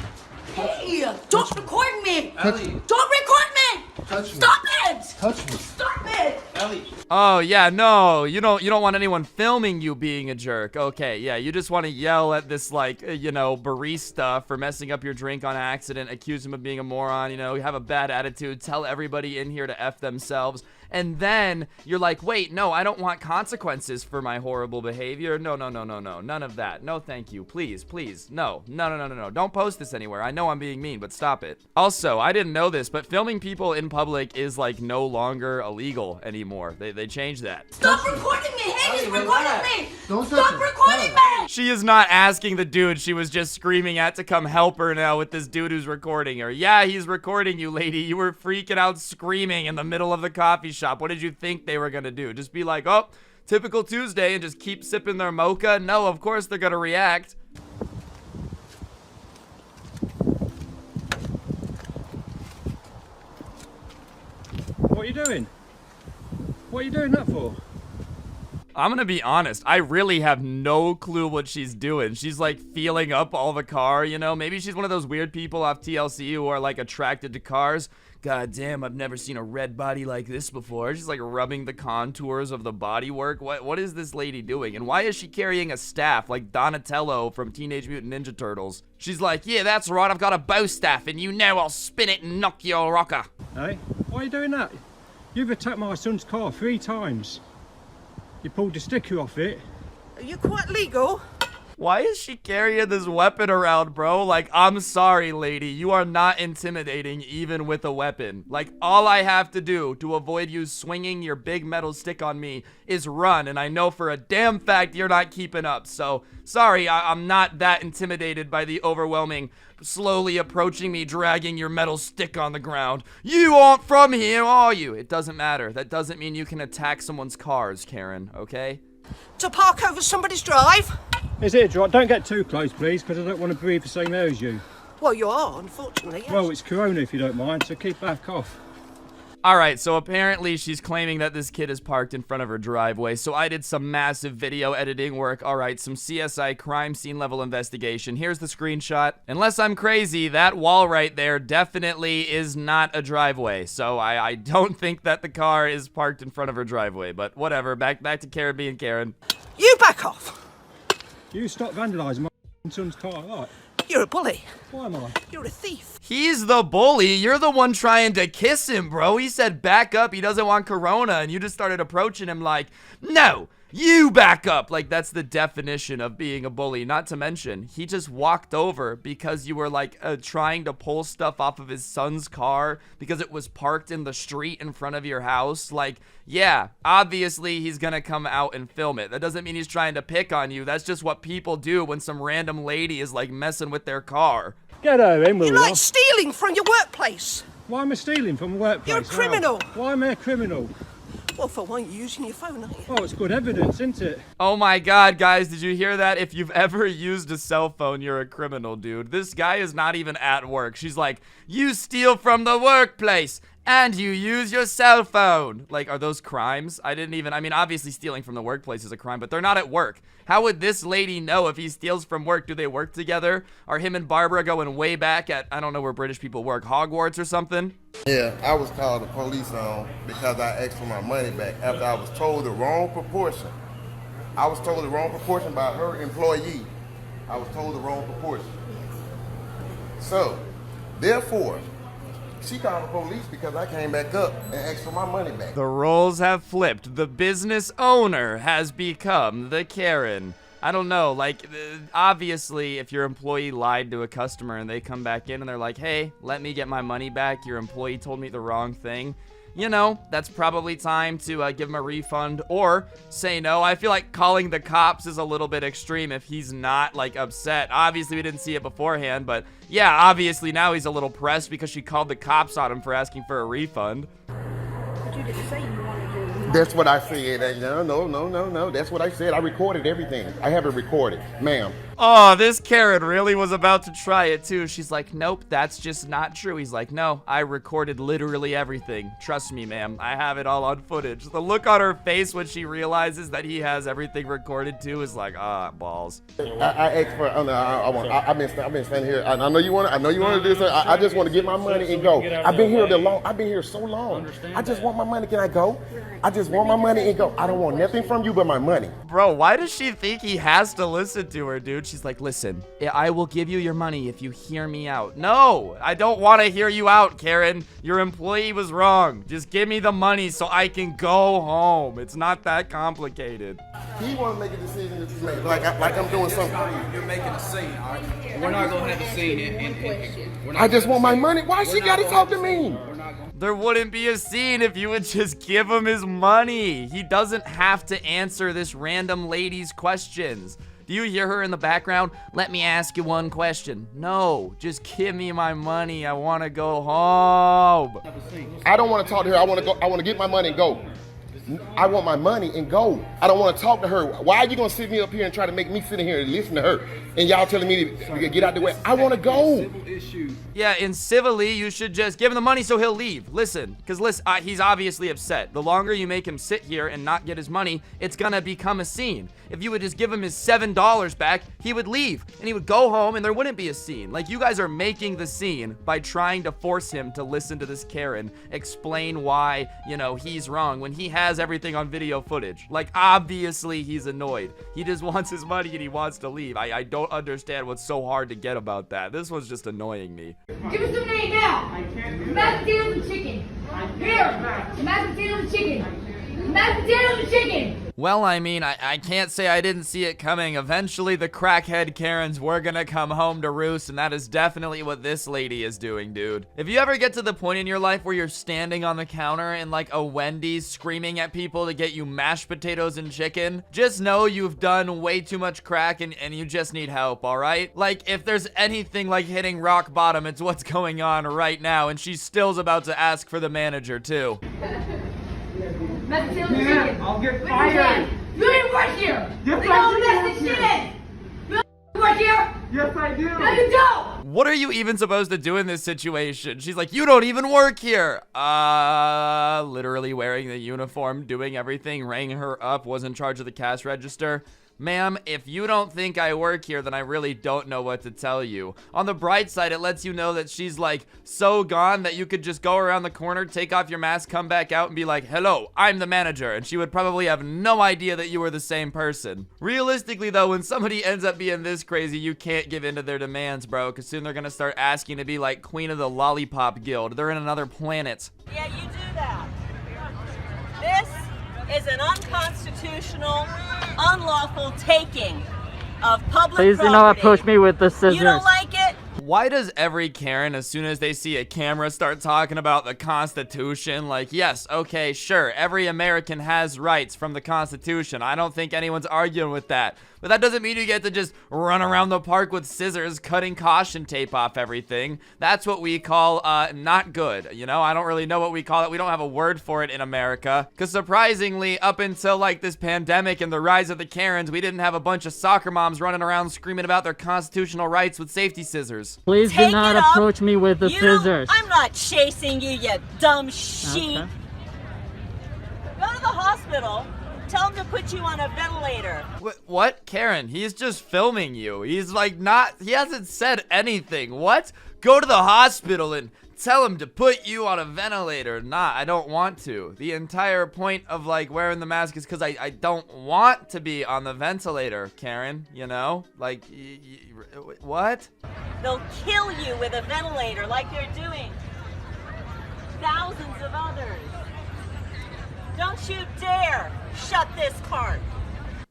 Hey, don't record me! Touch me. Don't record me! Touch me. Stop it! Touch me. Stop it! Ellie. Oh, yeah, no, you don't want anyone filming you being a jerk. Okay, yeah, you just want to yell at this, like, you know, barista for messing up your drink on accident, accuse him of being a moron, you know, you have a bad attitude, tell everybody in here to F themselves, and then you're like, wait, no, I don't want consequences for my horrible behavior. No, none of that. No, thank you. Please, no. Don't post this anywhere. I know I'm being mean, but stop it. Also, I didn't know this, but filming people in public is, like, no longer illegal anymore. They changed that. Stop recording me! Hey, he's recording me! Don't touch Stop me. recording me! She is not asking the dude she was just screaming at to come help her now with this dude who's recording her. Yeah, he's recording you, lady. You were freaking out screaming in the middle of the coffee shop. What did you think they were gonna do? Just be like, oh, typical Tuesday and just keep sipping their mocha? No, of course they're gonna react. What are you doing? What are you doing that for? I'm gonna be honest, I really have no clue what she's doing. She's like feeling up all the car, you know? Maybe she's one of those weird people off TLC who are like attracted to cars. God damn, I've never seen a red body like this before. She's like rubbing the contours of the bodywork. What is this lady doing? And why is she carrying a staff like Donatello from Teenage Mutant Ninja Turtles? She's like, yeah, that's right, I've got a bow staff and you know I'll spin it and knock your rocker. Hey, why are you doing that? You've attacked my son's car 3 times. You pulled the sticker off it. Are you quite legal? Why is she carrying this weapon around, bro? Like, I'm sorry, lady. You are not intimidating even with a weapon. Like, all I have to do to avoid you swinging your big metal stick on me is run. And I know for a damn fact you're not keeping up. So, sorry, I'm not that intimidated by the overwhelming, slowly approaching me, dragging your metal stick on the ground. You aren't from here, are you? It doesn't matter. That doesn't mean you can attack someone's cars, Karen, okay? To park over somebody's drive? Is it a drive? Don't get too close, please, because I don't want to breathe the same air as you. Well, you are, unfortunately. Yes. Well, it's Corona if you don't mind, so keep back off. Alright, so apparently she's claiming that this kid is parked in front of her driveway, so I did some massive video editing work. Alright, some CSI crime scene level investigation. Here's the screenshot. Unless I'm crazy, that wall right there definitely is not a driveway, so I don't think that the car is parked in front of her driveway, but whatever. Back to Karen being Karen. You back off! You stop vandalising my son's car, right? You're a bully. Why am I? You're a thief. He's the bully. You're the one trying to kiss him, bro. He said back up. He doesn't want Corona, and you just started approaching him like, no, you back up. Like, that's the definition of being a bully. Not to mention, he just walked over because you were, like, trying to pull stuff off of his son's car because it was parked in the street in front of your house. Like, yeah, obviously he's gonna come out and film it. That doesn't mean he's trying to pick on you. That's just what people do when some random lady is, like, messing with their car. Get over him, will you? You're like stealing from your workplace. Why am I stealing from a workplace? You're a criminal. Why am I a criminal? Well, for one, you're using your phone, aren't you? Oh, it's good evidence, isn't it? Oh my god, guys, did you hear that? If you've ever used a cell phone, you're a criminal, dude. This guy is not even at work. She's like, you steal from the workplace, and you use your cell phone. Like, are those crimes? I mean, obviously stealing from the workplace is a crime, but they're not at work. How would this lady know if he steals from work? Do they work together? Are him and Barbara going way back at, I don't know where British people work, Hogwarts or something? Yeah, I was called the police on because I asked for my money back after I was told the wrong proportion. I was told the wrong proportion by her employee. I was told the wrong proportion. So, therefore, she called the police because I came back up and asked for my money back. The roles have flipped. The business owner has become the Karen. I don't know, like, obviously, if your employee lied to a customer and they come back in and they're like, hey, let me get my money back, your employee told me the wrong thing, you know, that's probably time to give him a refund or say no. I feel like calling the cops is a little bit extreme if he's not, like, upset. Obviously, we didn't see it beforehand, but yeah, obviously now he's a little pressed because she called the cops on him for asking for a refund. But you didn't say you wanted your That's what I said. No. That's what I said. I recorded everything. I have it recorded, ma'am. Oh, this Karen really was about to try it too. She's like, nope, that's just not true. He's like, no, I recorded literally everything. Trust me, ma'am. I have it all on footage. The look on her face when she realizes that he has everything recorded too is like, balls. I asked for. I've been standing here. I know you want to do this. I just want to get my money and go. I've been here I've been here so long. I just want my money. Can I go? I just want my money and go. I don't want nothing from you but my money. Bro, why does she think he has to listen to her, dude? She's like, listen, I will give you your money if you hear me out. No, I don't want to hear you out, Karen. Your employee was wrong. Just give me the money so I can go home. It's not that complicated. He want to make a decision to make, like I'm doing something. You're making a scene, all right? We're not going to have a scene. I just want my money. Why she got to talk to me? There wouldn't be a scene if you would just give him his money. He doesn't have to answer this random lady's questions. Do you hear her in the background? Let me ask you one question. No, just give me my money. I want to go home. I don't want to talk to her. I want to go. I want to get my money and go. I want my money and go. I don't want to talk to her. Why are you going to sit me up here and try to make me sit in here and listen to her? And y'all telling me to get out the way. I want to go. Yeah, and civilly, you should just give him the money so he'll leave. Listen, because he's obviously upset. The longer you make him sit here and not get his money, it's going to become a scene. If you would just give him his $7 back, he would leave. And he would go home and there wouldn't be a scene. Like, you guys are making the scene by trying to force him to listen to this Karen explain why, you know, he's wrong when he has everything on video footage. Like, obviously he's annoyed. He just wants his money and he wants to leave. I don't understand what's so hard to get about that. This was just annoying me. Give us some name now. Mashed potatoes and chicken. Here. Mashed potatoes and chicken. Mashed potatoes and chicken. Well, I mean, I can't say I didn't see it coming. Eventually, the crackhead Karens were gonna come home to roost, and that is definitely what this lady is doing, dude. If you ever get to the point in your life where you're standing on the counter in like a Wendy's screaming at people to get you mashed potatoes and chicken, just know you've done way too much crack and you just need help, all right? Like, if there's anything like hitting rock bottom, it's what's going on right now, and she still's about to ask for the manager, too. I'll get fired. You didn't work here. Yes, I do. You work here? Yes, I do. No, you don't. What are you even supposed to do in this situation? She's like, you don't even work here. Literally wearing the uniform, doing everything, rang her up, was in charge of the cash register. Ma'am, if you don't think I work here, then I really don't know what to tell you. On the bright side, it lets you know that she's like so gone that you could just go around the corner, take off your mask, come back out and be like, hello, I'm the manager. And she would probably have no idea that you were the same person. Realistically though, when somebody ends up being this crazy, you can't give in to their demands, bro, because soon they're gonna start asking to be like Queen of the Lollipop Guild. They're in another planet. Yeah, you do that. This is an unconstitutional, unlawful taking of public Please do not approach me with the scissors. You don't like it? Why does every Karen, as soon as they see a camera, start talking about the Constitution? Like, yes, okay, sure, every American has rights from the Constitution. I don't think anyone's arguing with that. But that doesn't mean you get to just run around the park with scissors, cutting caution tape off everything. That's what we call, not good. You know, I don't really know what we call it. We don't have a word for it in America. Because surprisingly, up until, like, this pandemic and the rise of the Karens, we didn't have a bunch of soccer moms running around screaming about their constitutional rights with safety scissors. Please do not approach me with the scissors. I'm not chasing you, you dumb sheep. Okay. Go to the hospital. Tell him to put you on a ventilator. What? Karen, he's just filming you. He's like he hasn't said anything. What? Go to the hospital and tell him to put you on a ventilator. Nah, I don't want to. The entire point of like wearing the mask is because I don't want to be on the ventilator, Karen, you know? Like, what? They'll kill you with a ventilator like they're doing thousands of others. Don't you dare shut this part.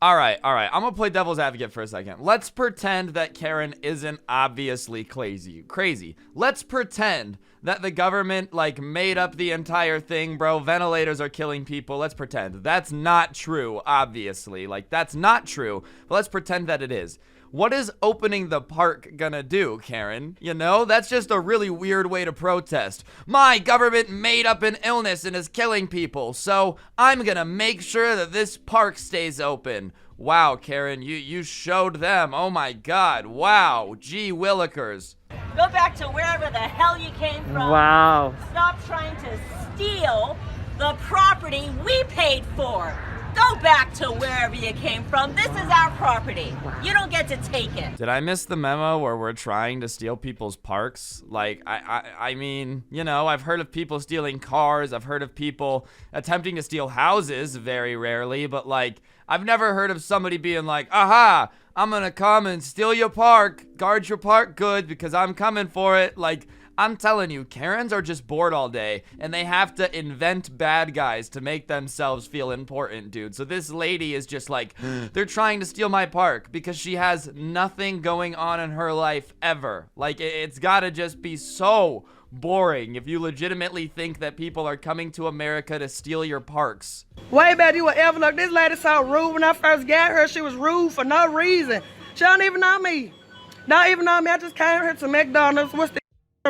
All right. I'm gonna play devil's advocate for a second. Let's pretend that Karen isn't obviously crazy. Let's pretend that the government, like, made up the entire thing, bro. Ventilators are killing people. Let's pretend. That's not true, obviously. Like, that's not true, but let's pretend that it is. What is opening the park gonna do, Karen? You know, that's just a really weird way to protest. My government made up an illness and is killing people, so I'm gonna make sure that this park stays open. Wow, Karen, you showed them. Oh my God, wow, gee willikers. Go back to wherever the hell you came from. Wow. Stop trying to steal the property we paid for. Go back to wherever you came from. This is our property. You don't get to take it. Did I miss the memo where we're trying to steal people's parks? Like, I mean, you know, I've heard of people stealing cars. I've heard of people attempting to steal houses, very rarely. But, like, I've never heard of somebody being like, aha, I'm gonna come and steal your park. Guard your park good because I'm coming for it. Like, I'm telling you, Karens are just bored all day, and they have to invent bad guys to make themselves feel important, dude. So this lady is just like, they're trying to steal my park because she has nothing going on in her life ever. Like, it's gotta just be so boring if you legitimately think that people are coming to America to steal your parks. Way better you would ever look. This lady so rude when I first got her. She was rude for no reason. She don't even know me. Don't even know me. I just came here to McDonald's. What's the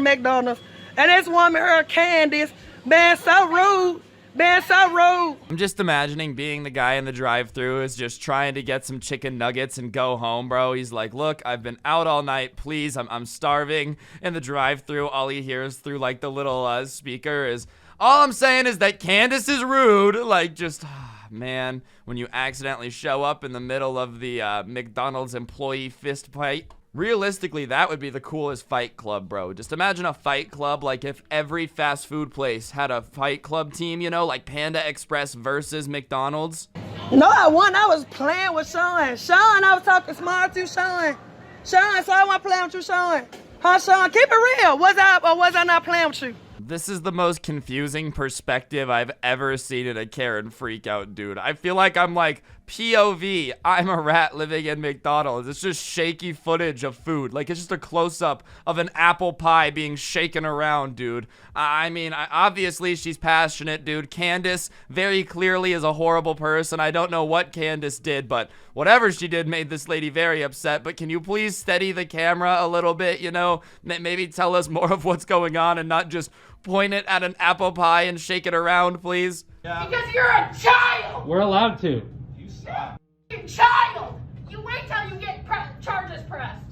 McDonald's? And this woman, her Candace, being so rude. I'm just imagining being the guy in the drive-thru is just trying to get some chicken nuggets and go home, bro. He's like, look, I've been out all night. Please, I'm starving. In the drive-thru, all he hears through like the little speaker is, all I'm saying is that Candace is rude. Like, just, man, when you accidentally show up in the middle of the McDonald's employee fist fight. Realistically, that would be the coolest fight club, bro. Just imagine a fight club, like if every fast food place had a fight club team, you know, like Panda Express versus McDonald's. No, I won. I was playing with Sean. Sean, I was talking smart to Sean. Sean, so I want to play with you, Sean. Huh, Sean? Keep it real. Was I not playing with you? This is the most confusing perspective I've ever seen in a Karen freakout, dude. I feel like I'm like, POV, I'm a rat living in McDonald's. It's just shaky footage of food. Like, it's just a close-up of an apple pie being shaken around, dude. I mean, obviously she's passionate, dude. Candace very clearly is a horrible person. I don't know what Candace did, but whatever she did made this lady very upset. But can you please steady the camera a little bit, you know? Maybe tell us more of what's going on and not just point it at an apple pie and shake it around, please. Yeah. Because you're a child! We're allowed to. You child! You wait till you get charges pressed.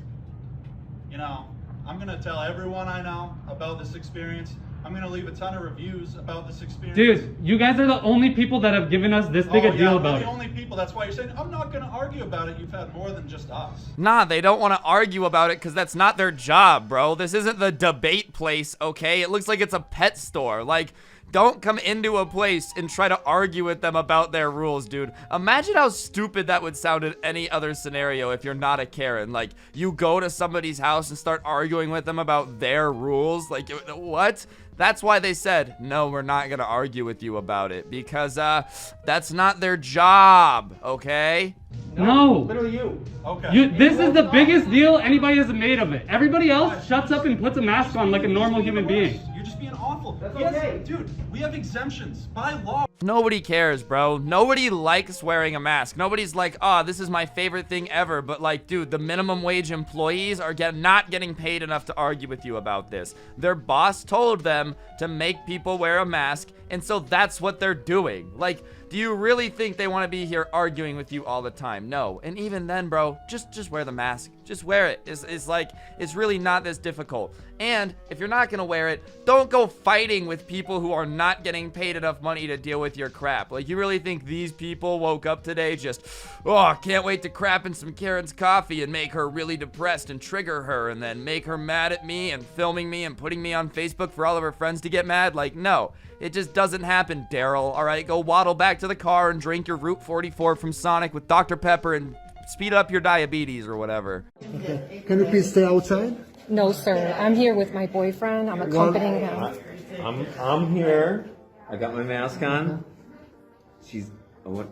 You know, I'm gonna tell everyone I know about this experience. I'm gonna leave a ton of reviews about this experience. Dude, you guys are the only people that have given us this big a deal about it. We're the only people. That's why you're saying, I'm not gonna argue about it. You've had more than just us. Nah, they don't want to argue about it because that's not their job, bro. This isn't the debate place, okay? It looks like it's a pet store. Like, don't come into a place and try to argue with them about their rules, dude. Imagine how stupid that would sound in any other scenario if you're not a Karen. Like, you go to somebody's house and start arguing with them about their rules. Like, what? That's why they said, no, we're not gonna argue with you about it. Because, that's not their job, okay? No. Literally you. Okay. This is the biggest deal anybody has made of it. Everybody else shuts up and puts a mask on like a normal human being. You're just being awful. That's okay. Dude, we have exemptions by law. Nobody cares, bro. Nobody likes wearing a mask. Nobody's like, oh, this is my favorite thing ever. But like, dude, the minimum wage employees are not getting paid enough to argue with you about this. Their boss told them to make people wear a mask, and so that's what they're doing. Like, do you really think they want to be here arguing with you all the time? No. And even then, bro, just wear the mask. Just wear it. It's like, it's really not this difficult. And if you're not gonna wear it, don't go fighting with people who are not getting paid enough money to deal with your crap. Like, you really think these people woke up today just, oh, can't wait to crap in some Karen's coffee and make her really depressed and trigger her and then make her mad at me and filming me and putting me on Facebook for all of her friends to get mad? Like, no. It just doesn't happen, Daryl. All right, go waddle back to the car and drink your Route 44 from Sonic with Dr. Pepper and speed up your diabetes or whatever. Okay. Can you please stay outside? No, sir. I'm here with my boyfriend. I'm accompanying him. I'm here. I got my mask on. She's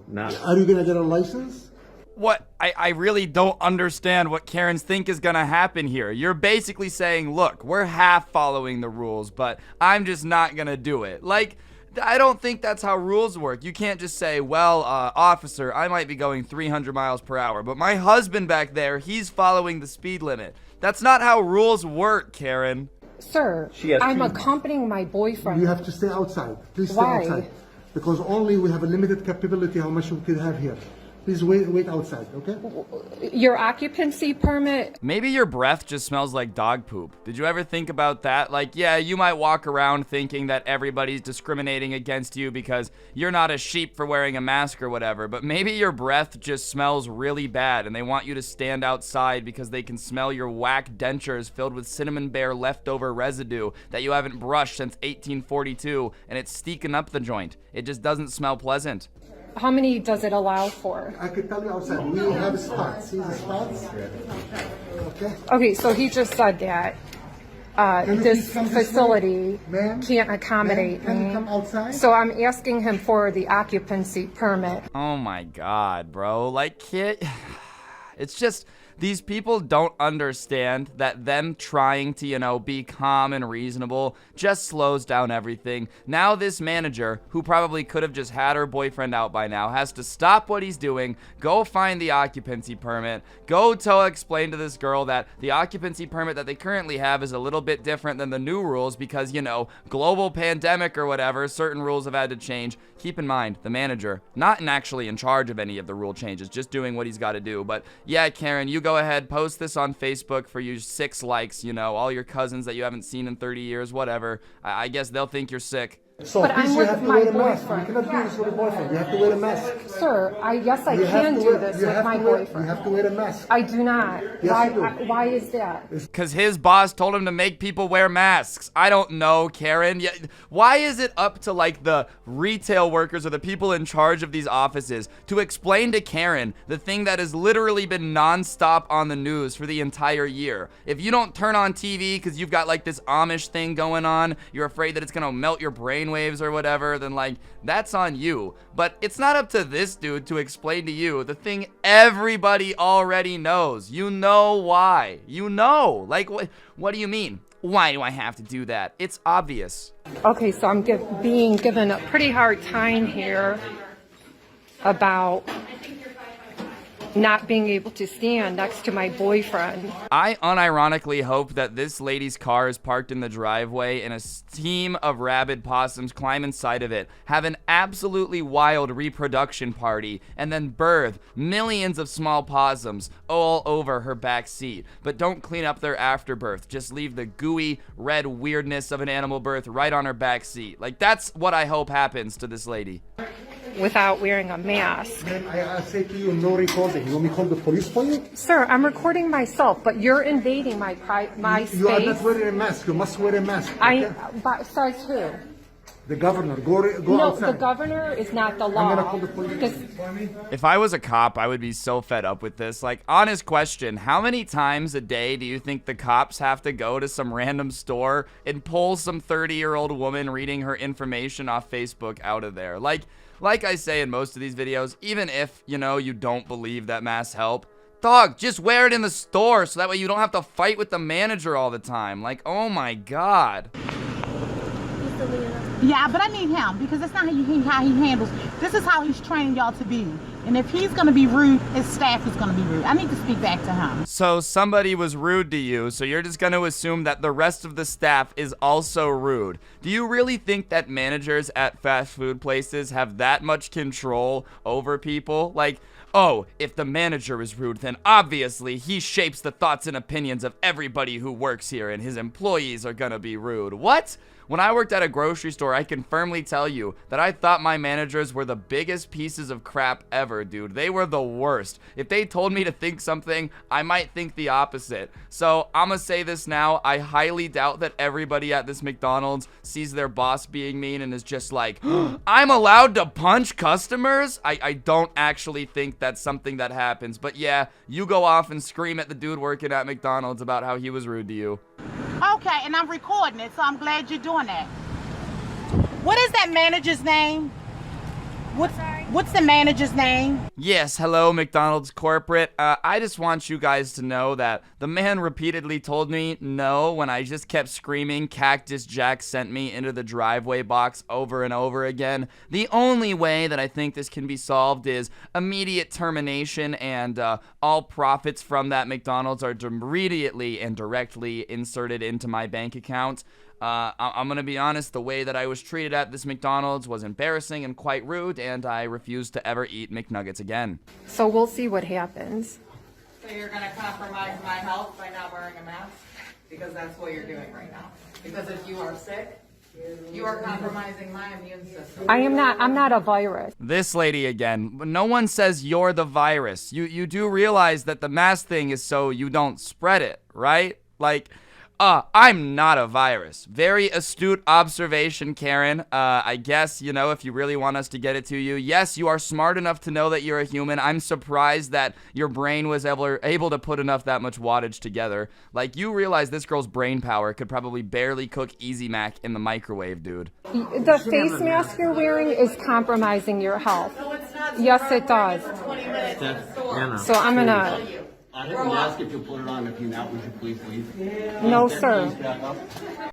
not. Are you gonna get a license? What? I really don't understand what Karens think is gonna happen here. You're basically saying, look, we're half following the rules, but I'm just not gonna do it. Like, I don't think that's how rules work. You can't just say, well, officer, I might be going 300 miles per hour, but my husband back there, he's following the speed limit. That's not how rules work, Karen. Sir, I'm accompanying my boyfriend. You have to stay outside. Please stay Why? outside. Because only we have a limited capability how much we can have here. Please wait outside, okay? Your occupancy permit? Maybe your breath just smells like dog poop. Did you ever think about that? Like, yeah, you might walk around thinking that everybody's discriminating against you because you're not a sheep for wearing a mask or whatever, but maybe your breath just smells really bad and they want you to stand outside because they can smell your whack dentures filled with cinnamon bear leftover residue that you haven't brushed since 1842, and it's steaking up the joint. It just doesn't smell pleasant. How many does it allow for? I can tell you outside. We have spots. See the spots? Okay. Okay, so he just said that this facility can't accommodate me. Can you come outside? So I'm asking him for the occupancy permit. Oh my God, bro. Like, it's just, these people don't understand that them trying to, you know, be calm and reasonable just slows down everything. Now this manager, who probably could have just had her boyfriend out by now, has to stop what he's doing, go find the occupancy permit, go explain to this girl that the occupancy permit that they currently have is a little bit different than the new rules because, you know, global pandemic or whatever, certain rules have had to change. Keep in mind, the manager, not actually in charge of any of the rule changes, just doing what he's got to do. But yeah, Karen, you go ahead, post this on Facebook for you 6 likes, you know, all your cousins that you haven't seen in 30 years, whatever. I guess they'll think you're sick. So but please, you have to wear a mask. You cannot do this with a boyfriend. You have to wear a mask. Sir, I can do this with my boyfriend. You have to wear a mask. I do not. Yes, why is that? Because his boss told him to make people wear masks. I don't know, Karen. Why is it up to, like, the retail workers or the people in charge of these offices to explain to Karen the thing that has literally been nonstop on the news for the entire year? If you don't turn on TV because you've got, like, this Amish thing going on, you're afraid that it's going to melt your brain waves or whatever, then, like, that's on you. But it's not up to this dude to explain to you the thing everybody already knows. You know why. You know. Like, what do you mean? Why do I have to do that? It's obvious. Okay, so I'm being given a pretty hard time here about not being able to stand next to my boyfriend. I unironically hope that this lady's car is parked in the driveway and a team of rabid possums climb inside of it, have an absolutely wild reproduction party, and then birth millions of small possums all over her back seat. But don't clean up their afterbirth. Just leave the gooey red weirdness of an animal birth right on her back seat. Like, that's what I hope happens to this lady. Without wearing a mask. Ma'am, I say to you, no recording. You want me to call the police for you? Sir, I'm recording myself, but you're invading my space. You are not wearing a mask. You must wear a mask. Okay? Besides who? The governor. Go no, outside. The governor is not the law. I'm gonna call the police. If I was a cop, I would be so fed up with this. Like, honest question, how many times a day do you think the cops have to go to some random store and pull some 30-year-old woman reading her information off Facebook out of there? Like I say in most of these videos, even if, you know, you don't believe that masks help, dog, just wear it in the store so that way you don't have to fight with the manager all the time. Like, oh my God. Yeah, but I need him because that's not how he handles. This is how he's training y'all to be. And if he's going to be rude, his staff is going to be rude. I need to speak back to him. So somebody was rude to you, so you're just going to assume that the rest of the staff is also rude. Do you really think that managers at fast food places have that much control over people? Like, oh, if the manager is rude, then obviously he shapes the thoughts and opinions of everybody who works here, and his employees are gonna be rude. What? When I worked at a grocery store, I can firmly tell you that I thought my managers were the biggest pieces of crap ever, dude. They were the worst. If they told me to think something, I might think the opposite. So I'm gonna say this now. I highly doubt that everybody at this McDonald's sees their boss being mean and is just like, I'm allowed to punch customers? I don't actually think that's something that happens. But yeah, you go off and scream at the dude working at McDonald's about how he was rude to you. Okay, and I'm recording it, so I'm glad you're doing that. What is that manager's name? What? Sorry. What's the manager's name? Yes, hello, McDonald's corporate. I just want you guys to know that the man repeatedly told me no when I just kept screaming Cactus Jack sent me into the driveway box over and over again. The only way that I think this can be solved is immediate termination, and all profits from that McDonald's are immediately and directly inserted into my bank account. I'm gonna be honest, the way that I was treated at this McDonald's was embarrassing and quite rude, and I refuse to ever eat McNuggets again. So we'll see what happens. So you're gonna compromise my health by not wearing a mask? Because that's what you're doing right now. Because if you are sick, you are compromising my immune system. I'm not a virus. This lady again. No one says you're the virus. You do realize that the mask thing is so you don't spread it, right? Like, I'm not a virus. Very astute observation, Karen. I guess, you know, if you really want us to get it to you, yes, you are smart enough to know that you're a human. I'm surprised that your brain was able to put that much wattage together. Like, you realize this girl's brain power could probably barely cook Easy Mac in the microwave, dude. The face mask you're wearing is compromising your health. Yes, it does. So I'm gonna... I didn't ask if you put it on. If you now, would you please leave? No, sir.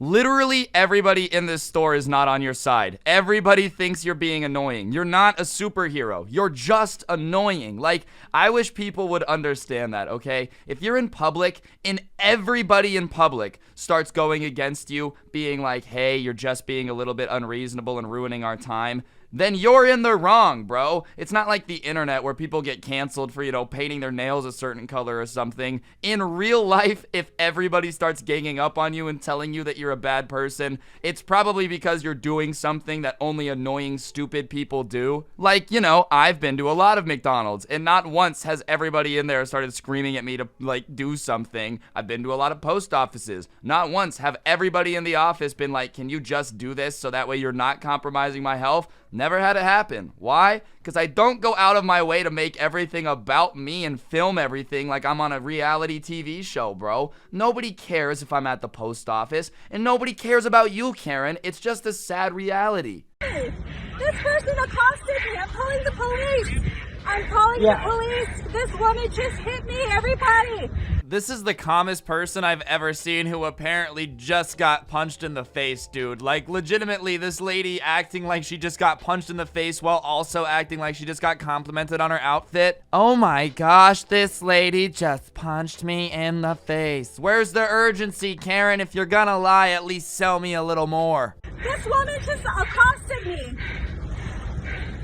Literally everybody in this store is not on your side. Everybody thinks you're being annoying. You're not a superhero. You're just annoying. Like, I wish people would understand that, okay? If you're in public and everybody in public starts going against you, being like, hey, you're just being a little bit unreasonable and ruining our time, then you're in the wrong, bro. It's not like the internet where people get canceled for, you know, painting their nails a certain color or something. In real life, if everybody starts ganging up on you and telling you that you're a bad person, it's probably because you're doing something that only annoying, stupid people do. Like, you know, I've been to a lot of McDonald's, and not once has everybody in there started screaming at me to, like, do something. I've been to a lot of post offices. Not once have everybody in the office been like, can you just do this so that way you're not compromising my health? Never had it happen. Why? Because I don't go out of my way to make everything about me and film everything like I'm on a reality TV show, bro. Nobody cares if I'm at the post office, and nobody cares about you, Karen. It's just a sad reality. Hey, this person accosted me. I'm calling the police. I'm calling the police. This woman just hit me, everybody. This is the calmest person I've ever seen who apparently just got punched in the face, dude. Like, legitimately, this lady acting like she just got punched in the face while also acting like she just got complimented on her outfit. Oh my gosh, this lady just punched me in the face. Where's the urgency, Karen? If you're gonna lie, at least sell me a little more. This woman just accosted me.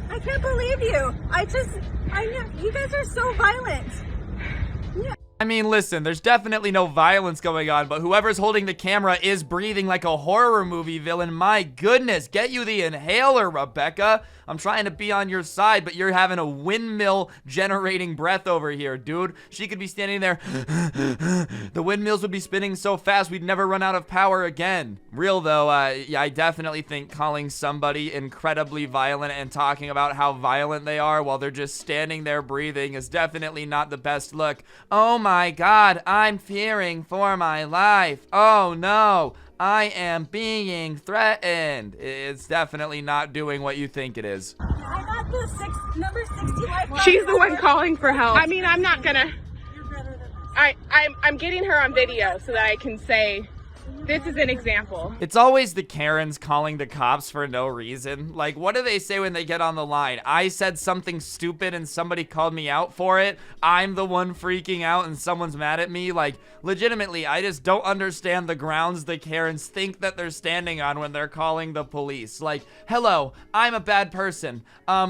I can't believe you. I know, you guys are so violent. Yeah. I mean, listen, there's definitely no violence going on, but whoever's holding the camera is breathing like a horror movie villain. My goodness, get you the inhaler, Rebecca. I'm trying to be on your side, but you're having a windmill generating breath over here, dude. She could be standing there. The windmills would be spinning so fast we'd never run out of power again. Real though, yeah, I definitely think calling somebody incredibly violent and talking about how violent they are while they're just standing there breathing is definitely not the best look. Oh my God, I'm fearing for my life. Oh no. I am being threatened. It's definitely not doing what you think it is. I got the number 60 life. She's the one calling for help. I mean, I'm not gonna. I'm getting her on video so that I can say, this is an example. It's always the Karens calling the cops for no reason. Like, what do they say when they get on the line? I said something stupid and somebody called me out for it. I'm the one freaking out and someone's mad at me. Like, legitimately, I just don't understand the grounds the Karens think that they're standing on when they're calling the police. Like, hello, I'm a bad person.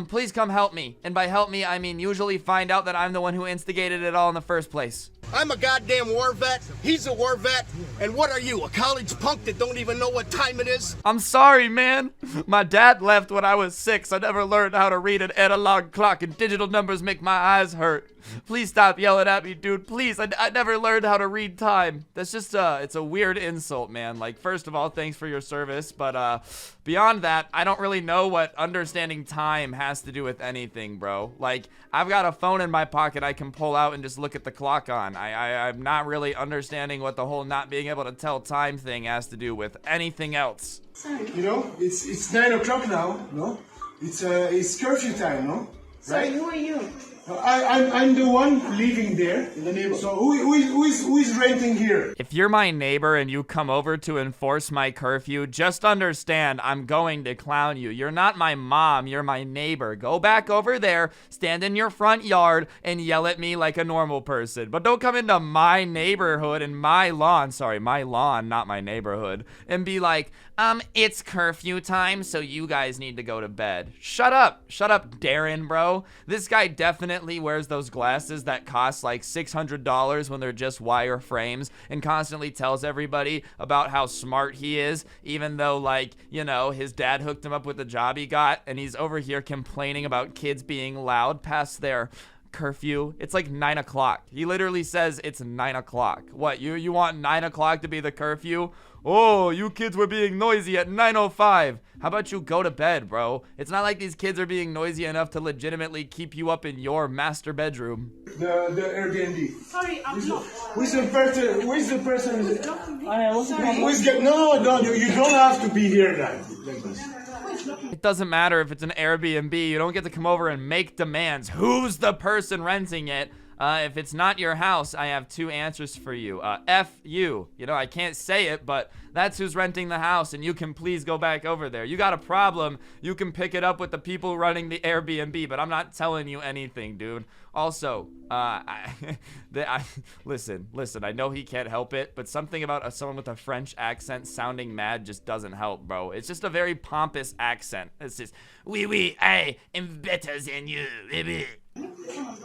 Please come help me. And by help me, I mean usually find out that I'm the one who instigated it all in the first place. I'm a goddamn war vet. He's a war vet. And what are you, a college punk that don't even know what time it is? I'm sorry, man. My dad left when I was 6. I never learned how to read an analog clock, and digital numbers make my eyes hurt. Please stop yelling at me, dude. Please, I never learned how to read time. That's just, it's a weird insult, man. Like, first of all, thanks for your service, but, beyond that, I don't really know what understanding time has to do with anything, bro. Like, I've got a phone in my pocket I can pull out and just look at the clock on. I'm not really understanding what the whole not being able to tell time thing has to do with anything else. You know, it's 9 o'clock now, no? It's curfew time, no? So Right? who are you? I'm the one living there in the neighborhood. So who is renting here? If you're my neighbor and you come over to enforce my curfew, just understand I'm going to clown you. You're not my mom, you're my neighbor. Go back over there, stand in your front yard, and yell at me like a normal person. But don't come into my neighborhood and my lawn, sorry, my lawn, not my neighborhood, and be like, it's curfew time, so you guys need to go to bed. Shut up, Darren, bro. This guy definitely wears those glasses that cost like $600 when they're just wire frames and constantly tells everybody about how smart he is, even though, like, you know, his dad hooked him up with the job he got, and he's over here complaining about kids being loud past their curfew. It's like 9 o'clock. He literally says it's 9 o'clock. What, you want 9 o'clock to be the curfew? Oh, you kids were being noisy at 9:05. How about you go to bed, bro? It's not like these kids are being noisy enough to legitimately keep you up in your master bedroom. The Airbnb. Sorry, I'm not. Who is the person? No, you don't have to be here, guys. It doesn't matter if it's an Airbnb. You don't get to come over and make demands. Who's the person renting it? If it's not your house, I have two answers for you. F you. You know, I can't say it, but that's who's renting the house, and you can please go back over there. You got a problem, you can pick it up with the people running the Airbnb, but I'm not telling you anything, dude. Also, listen, I know he can't help it, but something about someone with a French accent sounding mad just doesn't help, bro. It's just a very pompous accent. It's just, oui, I am better than you, baby.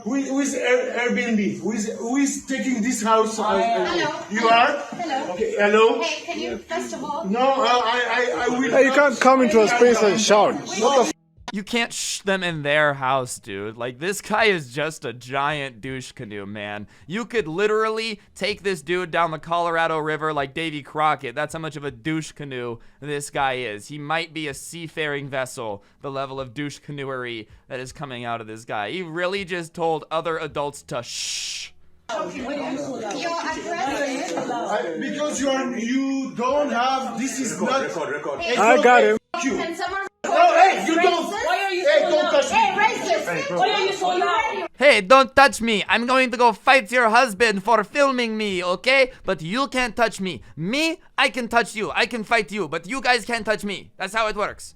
Who is Airbnb? Who is taking this house? Hello. You are? Hello. Okay, hello. Hey, can you, first of all... No, I will... Hey, you can't come into a space and shout. What the You can't shh them in their house, dude. Like, this guy is just a giant douche canoe, man. You could literally take this dude down the Colorado River like Davy Crockett. That's how much of a douche canoe this guy is. He might be a seafaring vessel, the level of douche canoery that is coming out of this guy. He really just told other adults to shh. Because you don't have... This is not... Record. I got him. Can someone... Oh, hey, you don't... Why are you Hey, don't touch me. Hey, racist! Why are you so loud? Hey, don't touch me. I'm going to go fight your husband for filming me, okay? But you can't touch me. Me, I can touch you. I can fight you, but you guys can't touch me. That's how it works.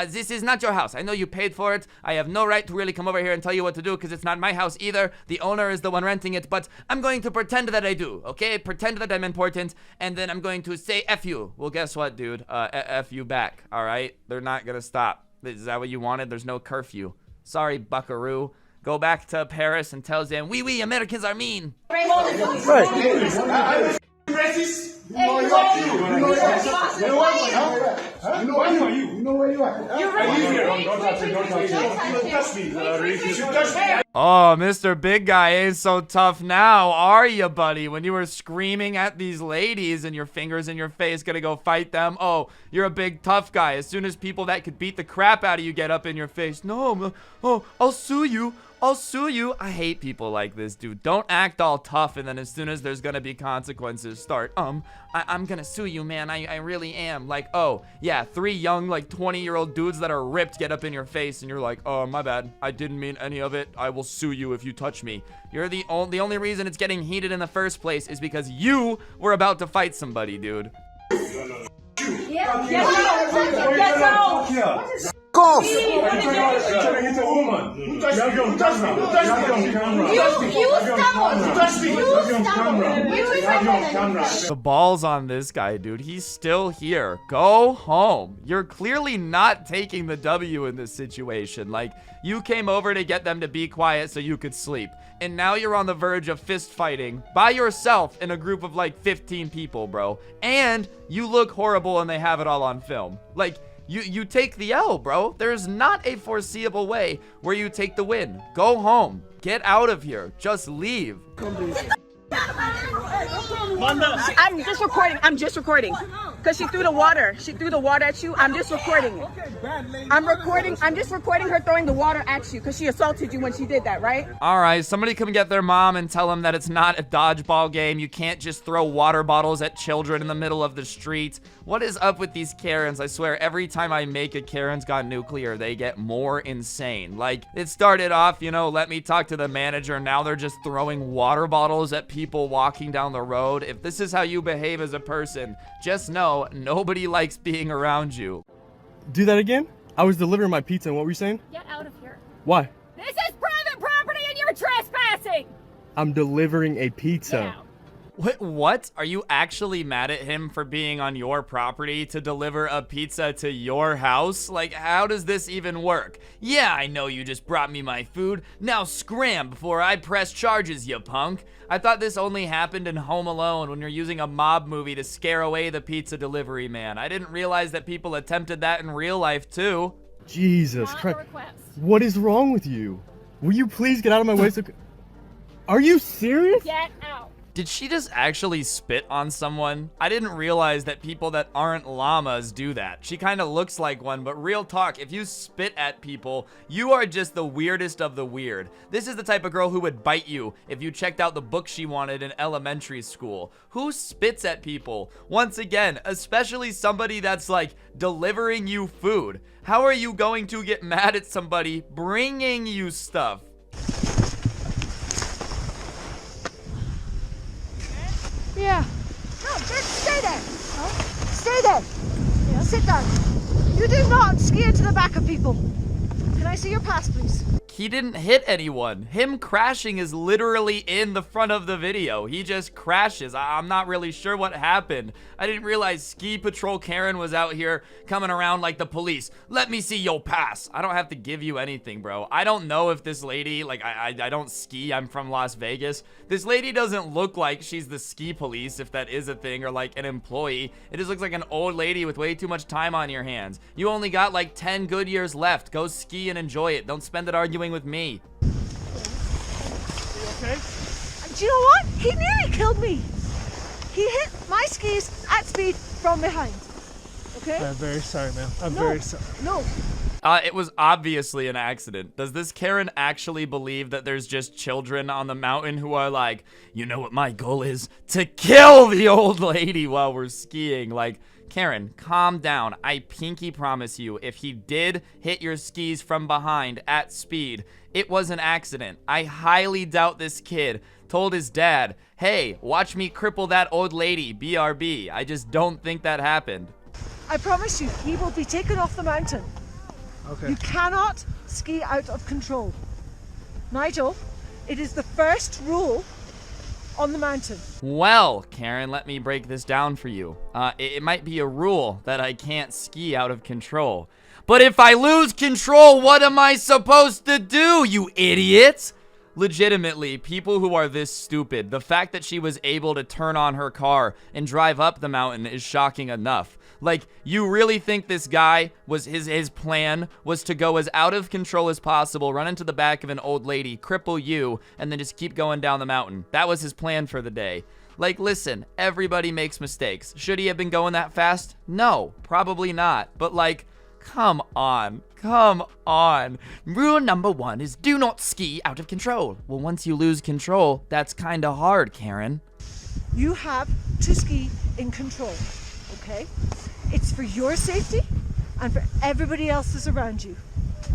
This is not your house. I know you paid for it. I have no right to really come over here and tell you what to do because it's not my house either. The owner is the one renting it, but I'm going to pretend that I do, okay? Pretend that I'm important, and then I'm going to say F you. Well, guess what, dude? F you back, all right? They're not going to stop. Is that what you wanted? There's no curfew. Sorry, buckaroo. Go back to Paris and tell them, oui, Americans are mean. Right. Racist. You know where you are. Oh, Mr. Big Guy ain't so tough now, are you, buddy? When you were screaming at these ladies and your fingers in your face gonna go fight them, oh, you're a big tough guy. As soon as people that could beat the crap out of you get up in your face, no, oh, I'll sue you. I'll sue you. I hate people like this, dude. Don't act all tough and then as soon as there's gonna be consequences, start, I'm gonna sue you, man. I really am. Like, oh, yeah, 3 young, like, 20-year-old dudes that are ripped get up in your face and you're like, oh, my bad. I didn't mean any of it. I will sue you if you touch me. You're the only reason it's getting heated in the first place is because you were about to fight somebody, dude. Yeah. Get out. Cough. The balls on this guy, dude. He's still here. Go home. You're clearly not taking the W in this situation. Like, you came over to get them to be quiet so you could sleep. And now you're on the verge of fist fighting by yourself in a group of like 15 people, bro. And you look horrible and they have it all on film. Like, you take the L, bro. There's not a foreseeable way where you take the win. Go home. Get out of here. Just leave. I'm just recording. I'm just recording. Because she threw the water. She threw the water at you. I'm just recording it. I'm recording. I'm just recording her throwing the water at you because she assaulted you when she did that, right? All right, somebody come get their mom and tell them that it's not a dodgeball game. You can't just throw water bottles at children in the middle of the street. What is up with these Karens? I swear, every time I make a Karen's Got Nuclear, they get more insane. Like, it started off, you know, let me talk to the manager. Now they're just throwing water bottles at people walking down the road. If this is how you behave as a person, just know nobody likes being around you. Do that again? I was delivering my pizza, and what were you saying? Get out of here. Why? This is private property and you're trespassing. I'm delivering a pizza. What? Are you actually mad at him for being on your property to deliver a pizza to your house? Like, how does this even work? Yeah, I know you just brought me my food. Now scram before I press charges, you punk. I thought this only happened in Home Alone when you're using a mob movie to scare away the pizza delivery man. I didn't realize that people attempted that in real life too. Jesus Christ. What is wrong with you? Will you please get out of my way? Are you serious? Get out. Did she just actually spit on someone? I didn't realize that people that aren't llamas do that. She kind of looks like one, but real talk, if you spit at people, you are just the weirdest of the weird. This is the type of girl who would bite you if you checked out the book she wanted in elementary school. Who spits at people? Once again, especially somebody that's like delivering you food. How are you going to get mad at somebody bringing you stuff? Yeah. No, just stay there. Huh? Stay there. Yeah. Sit down. You do not ski into the back of people. Can I see your pass, please? He didn't hit anyone. Him crashing is literally in the front of the video. He just crashes. I'm not really sure what happened. I didn't realize Ski Patrol Karen was out here coming around like the police. Let me see your pass. I don't have to give you anything, bro. I don't know if this lady, like, I don't ski. I'm from Las Vegas. This lady doesn't look like she's the ski police, if that is a thing, or like an employee. It just looks like an old lady with way too much time on your hands. You only got like 10 good years left. Go ski and enjoy it. Don't spend it arguing with me. Okay. Do you know what? He nearly killed me. He hit my skis at speed from behind. Okay? I'm very sorry, ma'am. I'm very sorry. No. It was obviously an accident. Does this Karen actually believe that there's just children on the mountain who are like, you know what my goal is? To kill the old lady while we're skiing. Like, Karen, calm down. I pinky promise you, if he did hit your skis from behind at speed, it was an accident. I highly doubt this kid told his dad, hey, watch me cripple that old lady, BRB. I just don't think that happened. I promise you, he will be taken off the mountain. Okay. You cannot ski out of control. Nigel, it is the first rule on the mountain. Well, Karen, let me break this down for you. It might be a rule that I can't ski out of control. But if I lose control, what am I supposed to do, you idiot? Legitimately, people who are this stupid, the fact that she was able to turn on her car and drive up the mountain is shocking enough. Like, you really think this guy was his plan was to go as out of control as possible, run into the back of an old lady, cripple you, and then just keep going down the mountain? That was his plan for the day. Like, listen, everybody makes mistakes. Should he have been going that fast? No, probably not. But like, come on. Come on. Rule number 1 is do not ski out of control. Well, once you lose control, that's kind of hard, Karen. You have to ski in control, okay? It's for your safety and for everybody else's around you.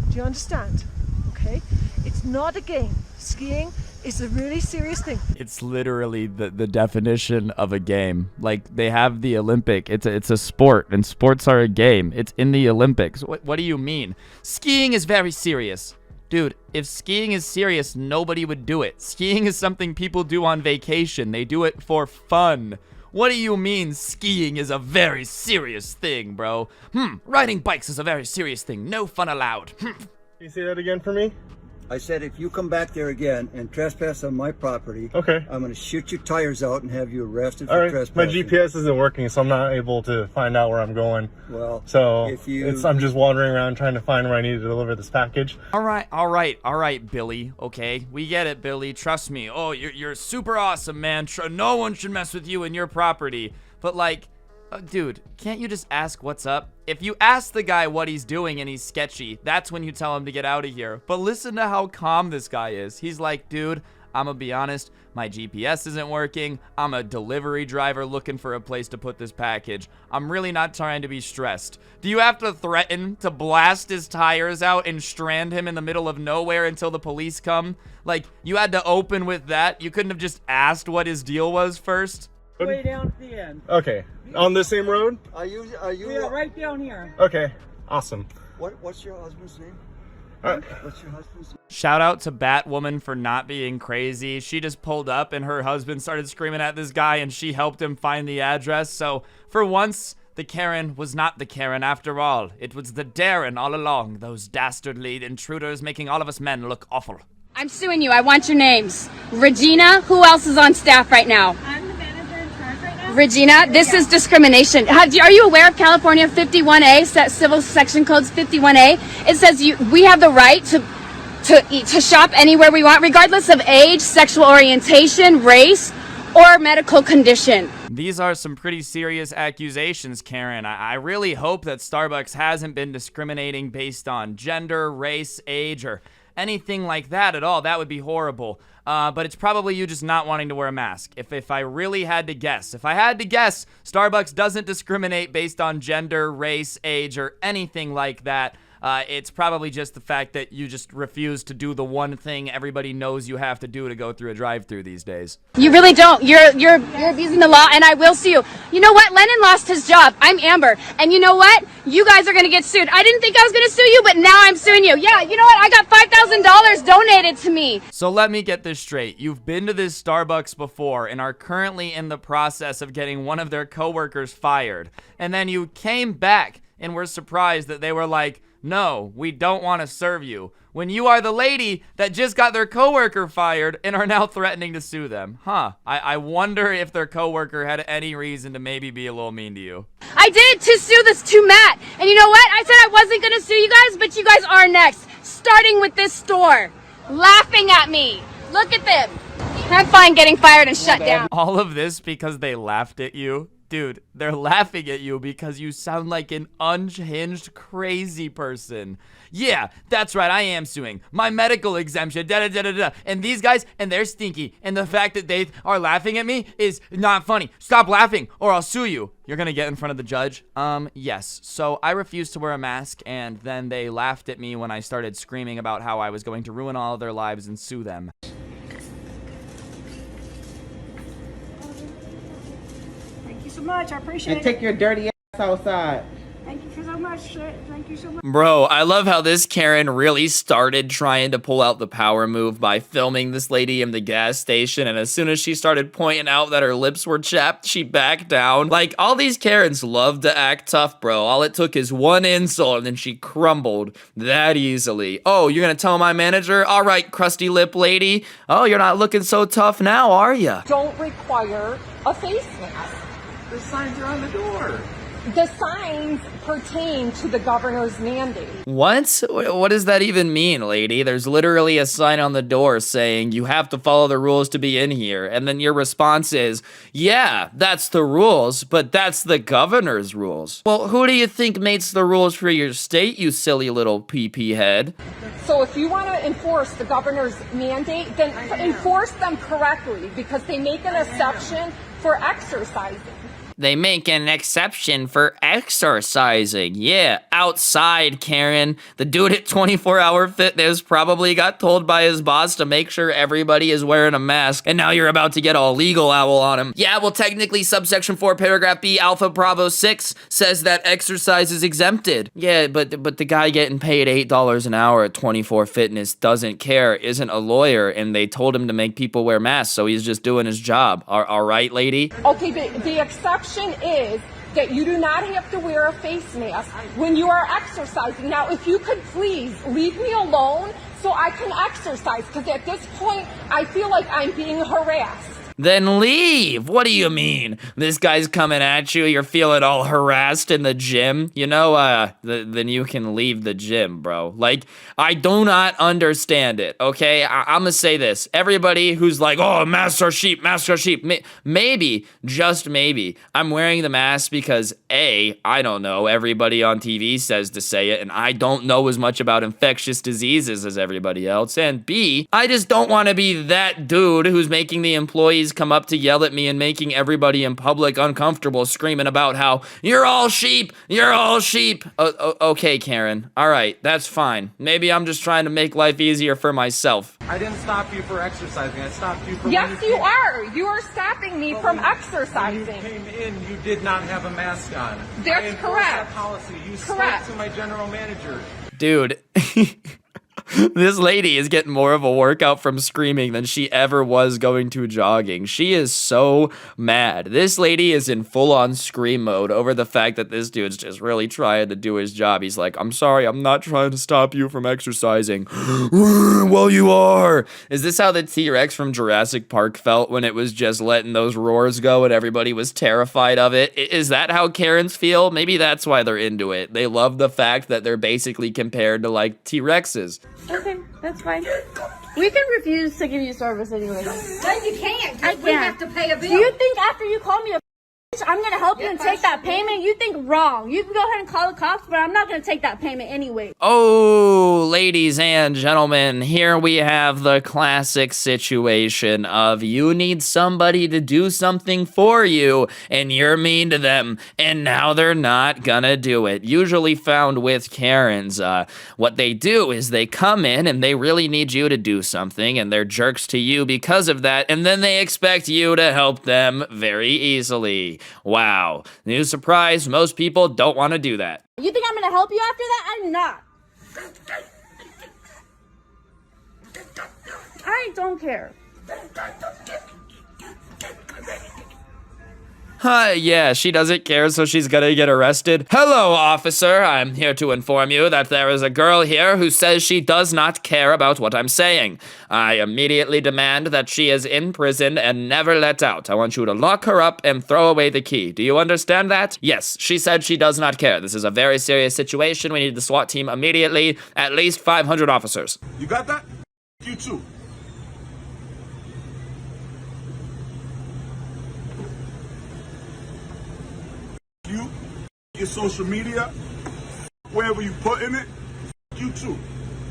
Do you understand? Okay? It's not a game. Skiing is a really serious thing. It's literally the definition of a game. Like, they have the Olympic. It's a sport, and sports are a game. It's in the Olympics. What do you mean? Skiing is very serious. Dude, if skiing is serious, nobody would do it. Skiing is something people do on vacation. They do it for fun. What do you mean skiing is a very serious thing, bro? Riding bikes is a very serious thing. No fun allowed. Can you say that again for me? I said, if you come back there again and trespass on my property, okay, I'm going to shoot your tires out and have you arrested all for right. My trespassing. GPS isn't working, so I'm not able to find out where I'm going. Well, so if you... I'm just wandering around trying to find where I need to deliver this package. All right, Billy. Okay, we get it, Billy. Trust me. Oh, you're super awesome, man. No one should mess with you and your property. But like, dude, can't you just ask what's up? If you ask the guy what he's doing and he's sketchy, that's when you tell him to get out of here. But listen to how calm this guy is. He's like, dude, I'm gonna be honest, my GPS isn't working. I'm a delivery driver looking for a place to put this package. I'm really not trying to be stressed. Do you have to threaten to blast his tires out and strand him in the middle of nowhere until the police come? Like, you had to open with that? You couldn't have just asked what his deal was first? Way down at the end. Okay, on the same road? Are you? Yeah, right down here. Okay, awesome. What's your husband's name? What's your husband's name? Shout out to Batwoman for not being crazy. She just pulled up and her husband started screaming at this guy and she helped him find the address. So for once, the Karen was not the Karen after all. It was the Darren all along. Those dastardly intruders making all of us men look awful. I'm suing you. I want your names. Regina, who else is on staff right now? I'm the manager in charge right now. Regina, this is discrimination. Are you aware of California 51A, Civil Section Codes 51A? It says we have the right to shop anywhere we want, regardless of age, sexual orientation, race, or medical condition. These are some pretty serious accusations, Karen. I really hope that Starbucks hasn't been discriminating based on gender, race, age, or anything like that at all. That would be horrible. But it's probably you just not wanting to wear a mask. If I really had to guess, Starbucks doesn't discriminate based on gender, race, age, or anything like that. It's probably just the fact that you just refuse to do the one thing everybody knows you have to do to go through a drive-thru these days. You really don't. You're abusing the law, and I will sue you. You know what? Lennon lost his job. I'm Amber, and you know what? You guys are gonna get sued. I didn't think I was gonna sue you, but now I'm suing you. Yeah, you know what? I got $5,000 donated to me. So let me get this straight. You've been to this Starbucks before and are currently in the process of getting one of their coworkers fired, and then you came back and were surprised that they were like, no, we don't want to serve you, when you are the lady that just got their coworker fired and are now threatening to sue them. I wonder if their coworker had any reason to maybe be a little mean to you. I did to Matt. And you know what? I said I wasn't going to sue you guys, but you guys are next. Starting with this store. Laughing at me. Look at them. I'm fine getting fired and shut down. All of this because they laughed at you? Dude, they're laughing at you because you sound like an unhinged, crazy person. Yeah, that's right, I am suing. My medical exemption, da-da-da-da-da. And these guys, and they're stinky. And the fact that they are laughing at me is not funny. Stop laughing, or I'll sue you. You're gonna get in front of the judge? Yes. So I refused to wear a mask, and then they laughed at me when I started screaming about how I was going to ruin all of their lives and sue them. So much. I appreciate it. And take your dirty ass outside. Thank you so much. Thank you so much. Bro, I love how this Karen really started trying to pull out the power move by filming this lady in the gas station, and as soon as she started pointing out that her lips were chapped, she backed down. Like, all these Karens love to act tough, bro. All it took is one insult, and then she crumbled that easily. Oh, you're gonna tell my manager? All right, crusty lip lady. Oh, you're not looking so tough now, are ya? Don't require a face mask. The signs are on the door. The signs pertain to the governor's mandate. What? What does that even mean, lady? There's literally a sign on the door saying you have to follow the rules to be in here. And then your response is, yeah, that's the rules, but that's the governor's rules. Well, who do you think makes the rules for your state, you silly little PP head? So if you want to enforce the governor's mandate, then enforce them correctly, because they make an exception for exercising. They make an exception for exercising. Yeah, outside, Karen. The dude at 24-Hour Fitness probably got told by his boss to make sure everybody is wearing a mask, and now you're about to get all legal owl on him. Yeah, well, technically, subsection 4, paragraph B, Alpha Bravo 6 says that exercise is exempted. Yeah, but the guy getting paid $8 an hour at 24 Fitness doesn't care, isn't a lawyer, and they told him to make people wear masks, so he's just doing his job. All right, lady? Okay, the exception is that you do not have to wear a face mask when you are exercising. Now, if you could please leave me alone so I can exercise, because at this point, I feel like I'm being harassed. Then leave. What do you mean? This guy's coming at you, you're feeling all harassed in the gym? You know, then you can leave the gym, bro. Like, I do not understand it, okay? I'm gonna say this. Everybody who's like, oh, masks are sheep, maybe, just maybe, I'm wearing the mask because A, I don't know, everybody on TV says to say it, and I don't know as much about infectious diseases as everybody else, and B, I just don't want to be that dude who's making the employees come up to yell at me and making everybody in public uncomfortable, screaming about how you're all sheep. Okay, Karen. All right, that's fine. Maybe I'm just trying to make life easier for myself. I didn't stop you for exercising. I stopped you from. Yes, you are. You are stopping me from exercising. When you came in, you did not have a mask on. That's correct. That policy. You Correct. spoke to my general manager. Dude. This lady is getting more of a workout from screaming than she ever was going to jogging. She is so mad. This lady is in full-on scream mode over the fact that this dude's just really trying to do his job. He's like, I'm sorry, I'm not trying to stop you from exercising. Well, you are. Is this how the T-Rex from Jurassic Park felt when it was just letting those roars go and everybody was terrified of it? Is that how Karens feel? Maybe that's why they're into it. They love the fact that they're basically compared to, like, T-Rexes. Okay, that's fine. We can refuse to give you service anyway. No, you can't. I We can't. have to pay a bill. Do you think after you call me a bitch, I'm gonna help you and take that payment? You think wrong. You can go ahead and call the cops, but I'm not gonna take that payment anyway. Oh, ladies and gentlemen, here we have the classic situation of you need somebody to do something for you, and you're mean to them, and now they're not gonna do it. Usually found with Karens. What they do is they come in and they really need you to do something, and they're jerks to you because of that, and then they expect you to help them very easily. Wow. New surprise, most people don't want to do that. You think I'm gonna help you after that? I'm not. I don't care. Yeah, she doesn't care, so she's gonna get arrested. Hello, officer. I'm here to inform you that there is a girl here who says she does not care about what I'm saying. I immediately demand that she is in prison and never let out. I want you to lock her up and throw away the key. Do you understand that? Yes, she said she does not care. This is a very serious situation. We need the SWAT team immediately. At least 500 officers. You got that? You too. You, your social media, wherever you put in it, you too.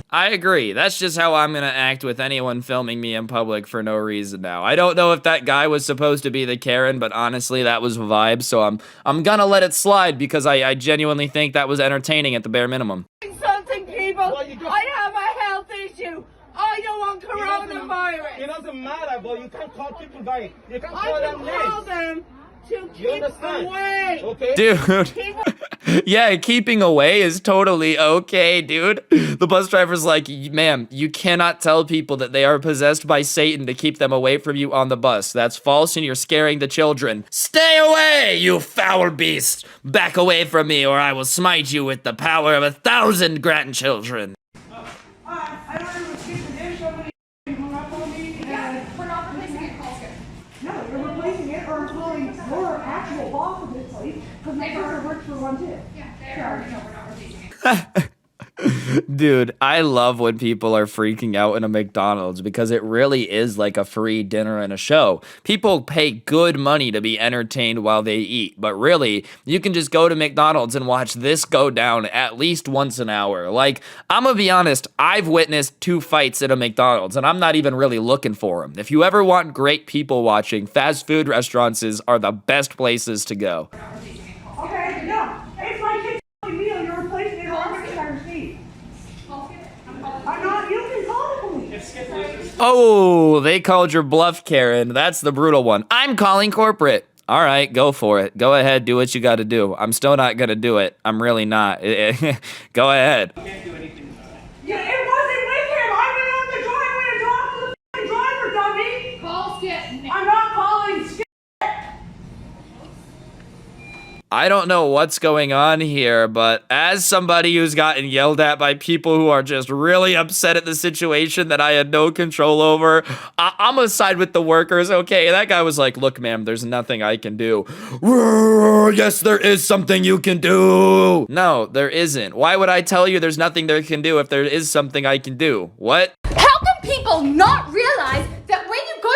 I agree. That's just how I'm gonna act with anyone filming me in public for no reason now. I don't know if that guy was supposed to be the Karen, but honestly, that was a vibe, so I'm gonna let it slide because I genuinely think that was entertaining at the bare minimum. Insulting people. I have a health issue. I don't want coronavirus. It doesn't matter, but you can't call people by. You can't call I them can call names. them to keep away. Okay. Dude. Yeah, keeping away is totally okay, dude. The bus driver's like, ma'am, you cannot tell people that they are possessed by Satan to keep them away from you on the bus. That's false and you're scaring the children. Stay away, you foul beast. Back away from me or I will smite you with the power of 1,000 grandchildren. I don't know what's getting there. Somebody hung up on me. We're not replacing it. No, you're replacing it or calling your actual boss of this place because my daughter works for one too. Yeah, they already know we're not replacing it. Dude, I love when people are freaking out in a McDonald's because it really is like a free dinner and a show. People pay good money to be entertained while they eat, but really, you can just go to McDonald's and watch this go down at least once an hour. Like, I'm gonna be honest, I've witnessed 2 fights at a McDonald's, and I'm not even really looking for them. If you ever want great people watching, fast food restaurants are the best places to go. Okay, no. It's my kid's meal. You're replacing it on McIntyre's feet. I'm not. You can call the police. Oh, they called your bluff, Karen. That's the brutal one. I'm calling corporate. All right, go for it. Go ahead, do what you got to do. I'm still not going to do it. I'm really not. Go ahead. Yeah, it wasn't with him. I went out the driveway to talk to the driver, dummy. Call Skip. I'm not calling Skip. I don't know what's going on here, but as somebody who's gotten yelled at by people who are just really upset at the situation that I had no control over, I'm gonna side with the workers, okay? That guy was like, look, ma'am, there's nothing I can do. Yes, there is something you can do. No, there isn't. Why would I tell you there's nothing there can do if there is something I can do? What? How can people not realize that when you go...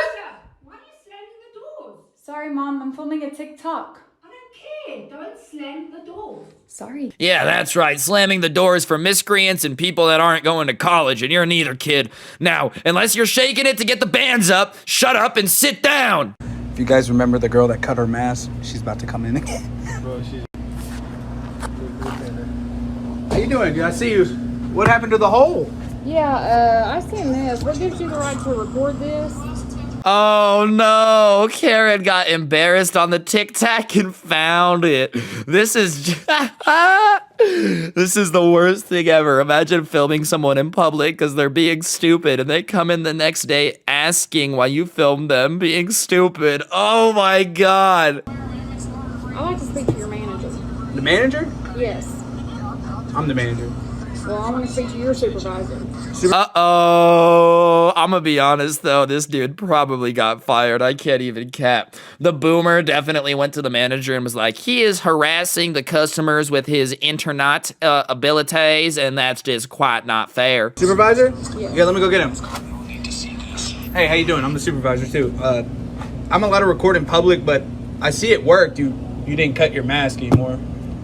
Why are you slamming the doors? Sorry, Mom, I'm filming a TikTok. I don't care. Don't slam the doors. Sorry. Yeah, that's right. Slamming the doors for miscreants and people that aren't going to college, and you're neither, kid. Now, unless you're shaking it to get the bands up, shut up and sit down. If you guys remember the girl that cut her mask, she's about to come in again. How you doing, dude? I see you. What happened to the hole? Yeah, I seen this. What gives you the right to record this? Oh no, Karen got embarrassed on the TikTok and found it. This is this is the worst thing ever. Imagine filming someone in public because they're being stupid and they come in the next day asking why you filmed them being stupid. Oh my god. I'd like to speak to your manager. The manager? Yes. I'm the manager. Well, I want to speak to your supervisor. Uh-oh. I'm gonna be honest, though. This dude probably got fired. I can't even cap. The boomer definitely went to the manager and was like, he is harassing the customers with his internet abilities, and that's just quite not fair. Supervisor? Yeah. Yeah, let me go get him. Hey, how you doing? I'm the supervisor, too. I'm allowed to record in public, but I see it worked. You didn't cut your mask anymore,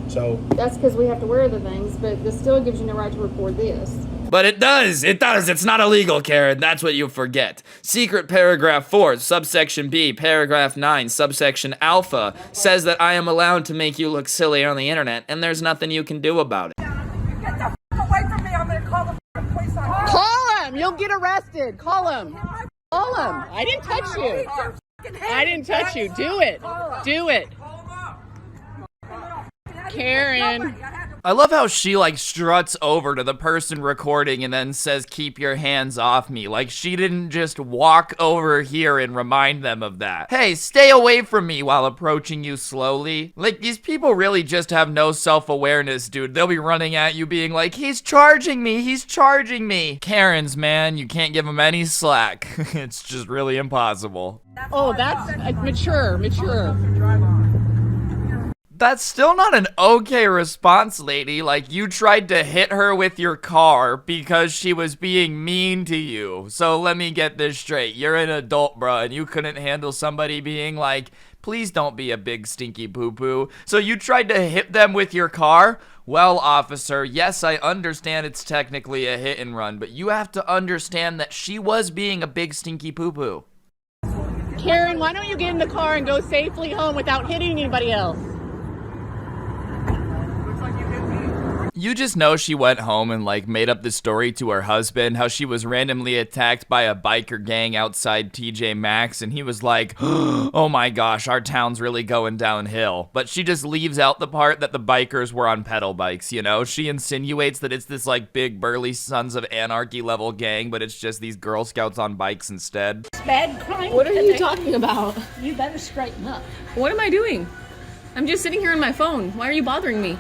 so... That's because we have to wear the things, but this still gives you no right to record this. But it does. It's not illegal, Karen. That's what you forget. Secret paragraph 4, subsection B, paragraph 9, subsection alpha, says that I am allowed to make you look silly on the internet, and there's nothing you can do about it. Get the f away from me. I'm going to call the police on you. Call him. You'll get arrested. Call him. Call him. I didn't touch you. I didn't touch you. Do it. Do it. Karen. I love how she like struts over to the person recording and then says, keep your hands off me. Like she didn't just walk over here and remind them of that. Hey, stay away from me while approaching you slowly. Like these people really just have no self-awareness, dude. They'll be running at you being like, he's charging me, he's charging me. Karens, man, you can't give them any slack. It's just really impossible. Oh, that's mature. That's still not an okay response, lady. Like, you tried to hit her with your car because she was being mean to you. So let me get this straight. You're an adult, bruh, and you couldn't handle somebody being like, please don't be a big stinky poo-poo. So you tried to hit them with your car? Well, officer, yes, I understand it's technically a hit and run, but you have to understand that she was being a big stinky poo-poo. Karen, why don't you get in the car and go safely home without hitting anybody else? You just know she went home and like made up the story to her husband, how she was randomly attacked by a biker gang outside TJ Maxx, and he was like, oh my gosh, our town's really going downhill. But she just leaves out the part that the bikers were on pedal bikes, you know? She insinuates that it's this like big burly Sons of Anarchy level gang, but it's just these Girl Scouts on bikes instead. Bad crime. What are you talking about? You better straighten up. What am I doing? I'm just sitting here on my phone. Why are you bothering me?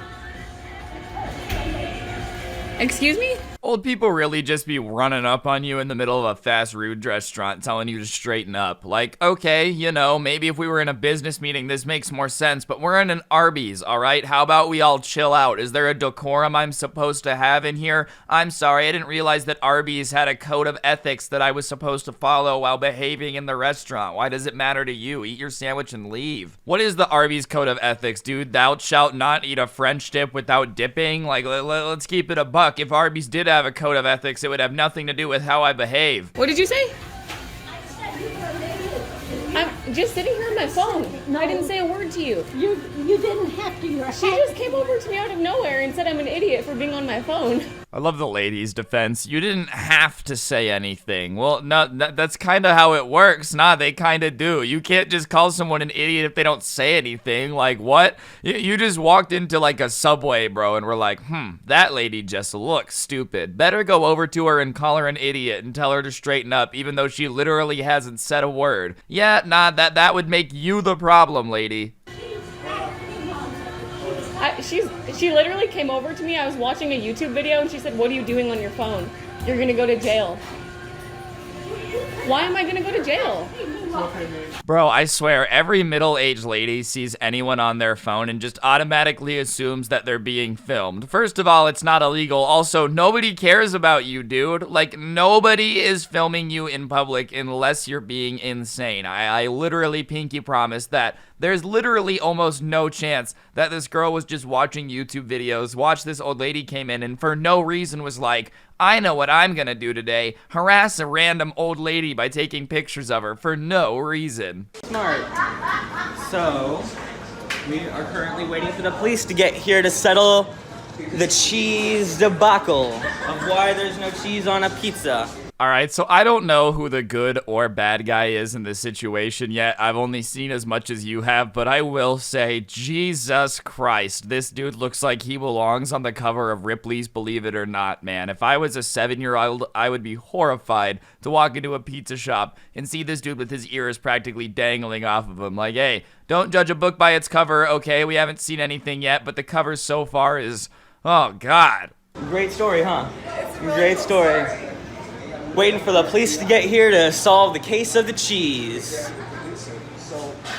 Excuse me? Old people really just be running up on you in the middle of a fast food restaurant telling you to straighten up. Like, okay, you know, maybe if we were in a business meeting, this makes more sense, but we're in an Arby's, all right? How about we all chill out? Is there a decorum I'm supposed to have in here? I'm sorry, I didn't realize that Arby's had a code of ethics that I was supposed to follow while behaving in the restaurant. Why does it matter to you? Eat your sandwich and leave. What is the Arby's code of ethics, dude? Thou shalt not eat a French dip without dipping? Like, let's keep it a buck. If Arby's did have a code of ethics, it would have nothing to do with how I behave. What did you say? I'm just sitting here on my phone. No, I didn't say a word to you. You didn't have to. She just came over to me out of nowhere and said I'm an idiot for being on my phone. I love the lady's defense. You didn't have to say anything. Well, no, that's kind of how it works. Nah, they kind of do. You can't just call someone an idiot if they don't say anything. Like, what? You just walked into, like, a Subway, bro, and were like, that lady just looks stupid. Better go over to her and call her an idiot and tell her to straighten up, even though she literally hasn't said a word. Yeah, nah, that would make you the problem, lady. She literally came over to me. I was watching a YouTube video and she said, "What are you doing on your phone? You're gonna go to jail." Why am I gonna go to jail? Bro, I swear, every middle-aged lady sees anyone on their phone and just automatically assumes that they're being filmed. First of all, it's not illegal. Also, nobody cares about you, dude. Like, nobody is filming you in public unless you're being insane. I literally pinky promise that there's literally almost no chance that this girl was just watching YouTube videos, watched this old lady came in, and for no reason was like, I know what I'm gonna do today. Harass a random old lady by taking pictures of her for no reason. Smart. So, we are currently waiting for the police to get here to settle the cheese debacle of why there's no cheese on a pizza. Alright, so I don't know who the good or bad guy is in this situation yet. I've only seen as much as you have, but I will say, Jesus Christ, this dude looks like he belongs on the cover of Ripley's Believe It or Not, man. If I was a 7-year-old, I would be horrified to walk into a pizza shop and see this dude with his ears practically dangling off of him. Like, hey, don't judge a book by its cover, okay? We haven't seen anything yet, but the cover so far is, oh, God. Great story, huh? Great story. Waiting for the police to get here to solve the case of the cheese.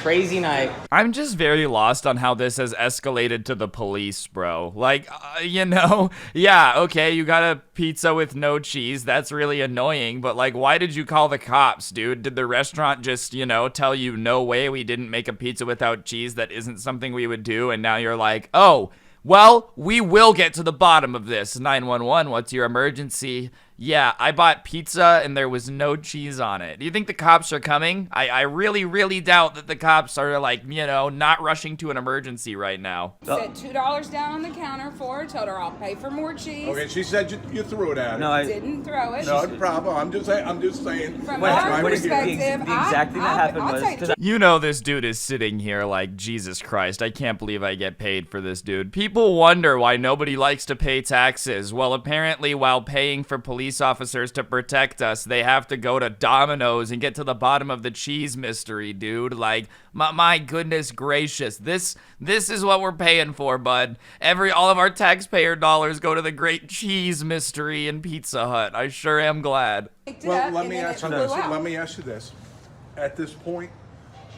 Crazy night. I'm just very lost on how this has escalated to the police, bro. Like, you know, yeah, okay, you got a pizza with no cheese. That's really annoying, but like, why did you call the cops, dude? Did the restaurant just, you know, tell you, no way, we didn't make a pizza without cheese? That isn't something we would do, and now you're like, oh, well, we will get to the bottom of this. 911, what's your emergency? Yeah, I bought pizza and there was no cheese on it. Do you think the cops are coming? I really, really doubt that the cops are, like, you know, not rushing to an emergency right now. Set $2 down on the counter for her, told her I'll pay for more cheese. Okay, she said you threw it at her. No, I didn't throw it. No problem. I'm just saying. From our perspective, the exact thing that happened was... You know this dude is sitting here like, Jesus Christ, I can't believe I get paid for this dude. People wonder why nobody likes to pay taxes. Well, apparently while paying for police officers to protect us, they have to go to Domino's and get to the bottom of the cheese mystery, dude. Like, my goodness gracious, this is what we're paying for, bud. All of our taxpayer dollars go to the great cheese mystery in Pizza Hut. I sure am glad. Well, let me ask you this. At this point,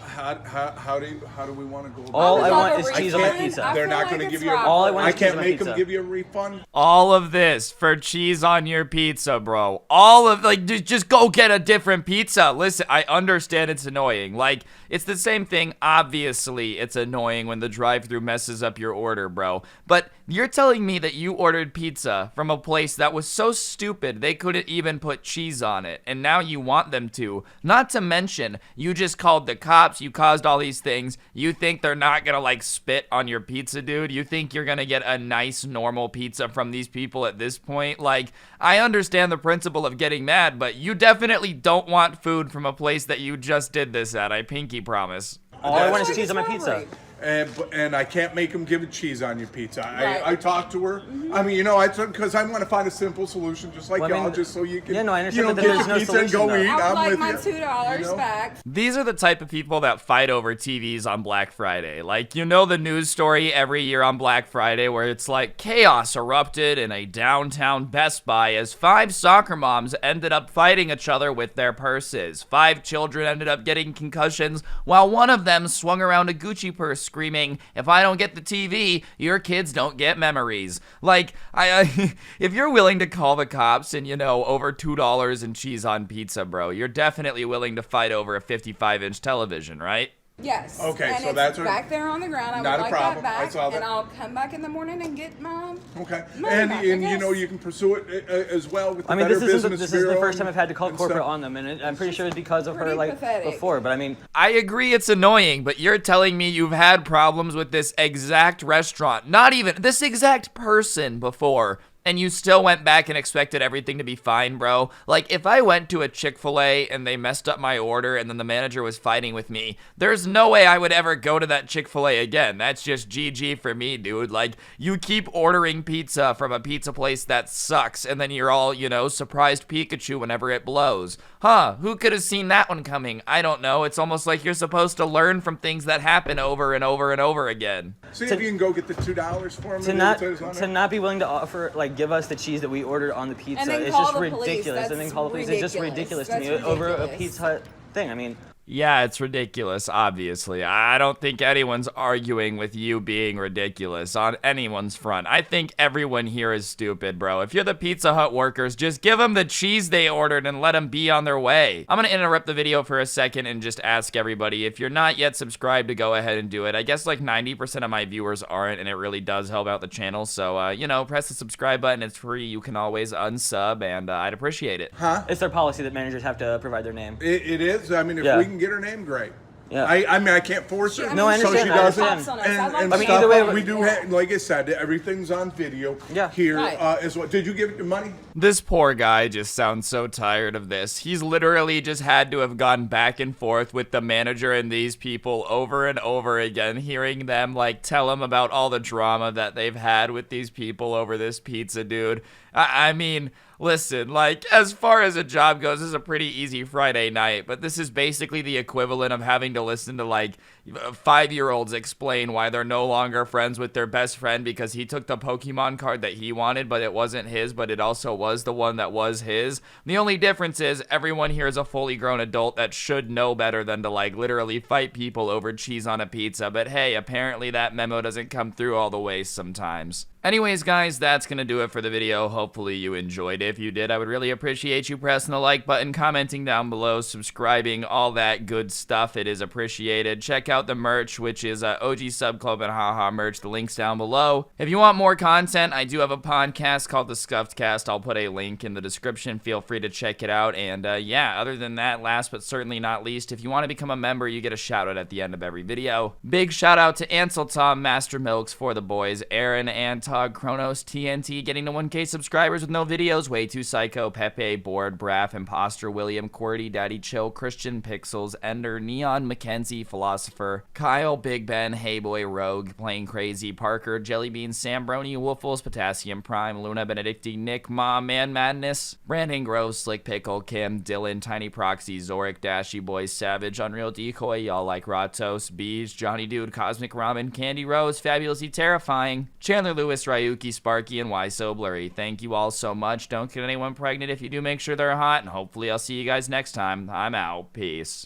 how do we want to go about it? All I want is cheese on my pizza. They're not going to give you I can't make them give you a refund. All of this for cheese on your pizza, bro. All of, like, just go get a different pizza. Listen, I understand it's annoying. Like, it's the same thing. Obviously, it's annoying when the drive-thru messes up your order, bro. But you're telling me that you ordered pizza from a place that was so stupid they couldn't even put cheese on it, and now you want them to. Not to mention, you just called the cops, you caused all these things. You think they're not gonna, like, spit on your pizza, dude? You think you're gonna get a nice, normal pizza from these people at this point? Like, I understand the principle of getting mad, but you definitely don't want food from a place that you just did this at, I pinky promise. All I want is cheese on my pizza. And I can't make them give it cheese on your pizza. Right. I talked to her. I mean, you know, because I want to find a simple solution, just like y'all, just so you can, I understand, you know, but get there's your no pizza and solution, go though. eat. I would I'm like with my you. $2 back. These are the type of people that fight over TVs on Black Friday. Like, you know the news story every year on Black Friday where it's like, chaos erupted in a downtown Best Buy as 5 soccer moms ended up fighting each other with their purses. 5 children ended up getting concussions while one of them swung around a Gucci purse screaming, if I don't get the TV, your kids don't get memories. Like, if you're willing to call the cops and, you know, over $2 in cheese on pizza, bro, you're definitely willing to fight over a 55-inch television, right? Yes. Okay, and so it's that's back there on the ground. I not would a like problem. that I back, saw that. and I'll come back in the morning and get my okay. money And back, you know, you can pursue it as well with the Better Business this Bureau is the first time I've had to call and corporate stuff. on them, and I'm pretty sure it's because of her, Pretty like, pathetic. before, but I mean... I agree it's annoying, but you're telling me you've had problems with this exact restaurant, not even this exact person before, And you still went back and expected everything to be fine, bro. Like, if I went to a Chick-fil-A and they messed up my order and then the manager was fighting with me, there's no way I would ever go to that Chick-fil-A again. That's just GG for me, dude. Like, you keep ordering pizza from a pizza place that sucks, and then you're all, you know, surprised Pikachu whenever it blows. Huh, who could have seen that one coming? I don't know. It's almost like you're supposed to learn from things that happen over and over and over again. See if you can go get the $2 for him. To not be willing to offer, like, give us the cheese that we ordered on the pizza. And then It's call just the police. ridiculous. That's And then call the police. It's just ridiculous to me over a Pizza Hut thing. I mean, yeah, it's ridiculous, obviously. I don't think anyone's arguing with you being ridiculous on anyone's front. I think everyone here is stupid, bro. If you're the Pizza Hut workers, just give them the cheese they ordered and let them be on their way. I'm gonna interrupt the video for a second and just ask everybody, if you're not yet subscribed, to go ahead and do it. I guess like 90% of my viewers aren't, and it really does help out the channel. So, you know, press the subscribe button. It's free. You can always unsub, and I'd appreciate it. Huh? It's their policy that managers have to provide their name. It is. I mean, if we can get her name, great. Yeah. I mean, I can't force her. No, I understand. So she doesn't. I And mean, stuff, either way, we do have, like I said, everything's on video here as well. Did you give it your money? This poor guy just sounds so tired of this. He's literally just had to have gone back and forth with the manager and these people over and over again, hearing them like tell him about all the drama that they've had with these people over this pizza, dude. I mean, listen, like, as far as a job goes, this is a pretty easy Friday night, but this is basically the equivalent of having to listen to, like, 5-year-olds explain why they're no longer friends with their best friend because he took the Pokemon card that he wanted, but it wasn't his, but it also was the one that was his. The only difference is everyone here is a fully grown adult that should know better than to, like, literally fight people over cheese on a pizza, but hey, apparently that memo doesn't come through all the way sometimes. Anyways, guys, that's gonna do it for the video. Hopefully you enjoyed it. If you did, I would really appreciate you pressing the like button, commenting down below, subscribing, all that good stuff. It is appreciated. Check out the merch, which is OG Sub Club and Haha merch. The link's down below. If you want more content, I do have a podcast called The Scuffed Cast. I'll put a link in the description. Feel free to check it out. And yeah, other than that, last but certainly not least, if you want to become a member, you get a shout out at the end of every video. Big shout out to Ansel, Tom, Master Milks, For the Boys, Aaron, Antog, Kronos, TNT, getting to 1K subscribers with no videos, Way Too Psycho, Pepe, Bored, Braff, Imposter, William, Cordy, Daddy Chill, Christian, Pixels, Ender, Neon, Mackenzie, Philosopher, Kyle, Big Ben, Heyboy, Rogue, Plain Crazy, Parker, Jellybean, Sam Brony, Woofles, Potassium Prime, Luna, Benedicti, Nick, Mom, Man Madness, Brandon Gross, Slick Pickle, Kim, Dylan, Tiny Proxy, Zorik, Dashy Boy, Savage, Unreal Decoy, Y'all Like Ratos, Bees, Johnny Dude, Cosmic Ramen, Candy Rose, Fabulously Terrifying, Chandler Lewis, Ryuki, Sparky, and Why So Blurry. Thank you all so much. Don't get anyone pregnant if you do, make sure they're hot, and hopefully I'll see you guys next time. I'm out. Peace.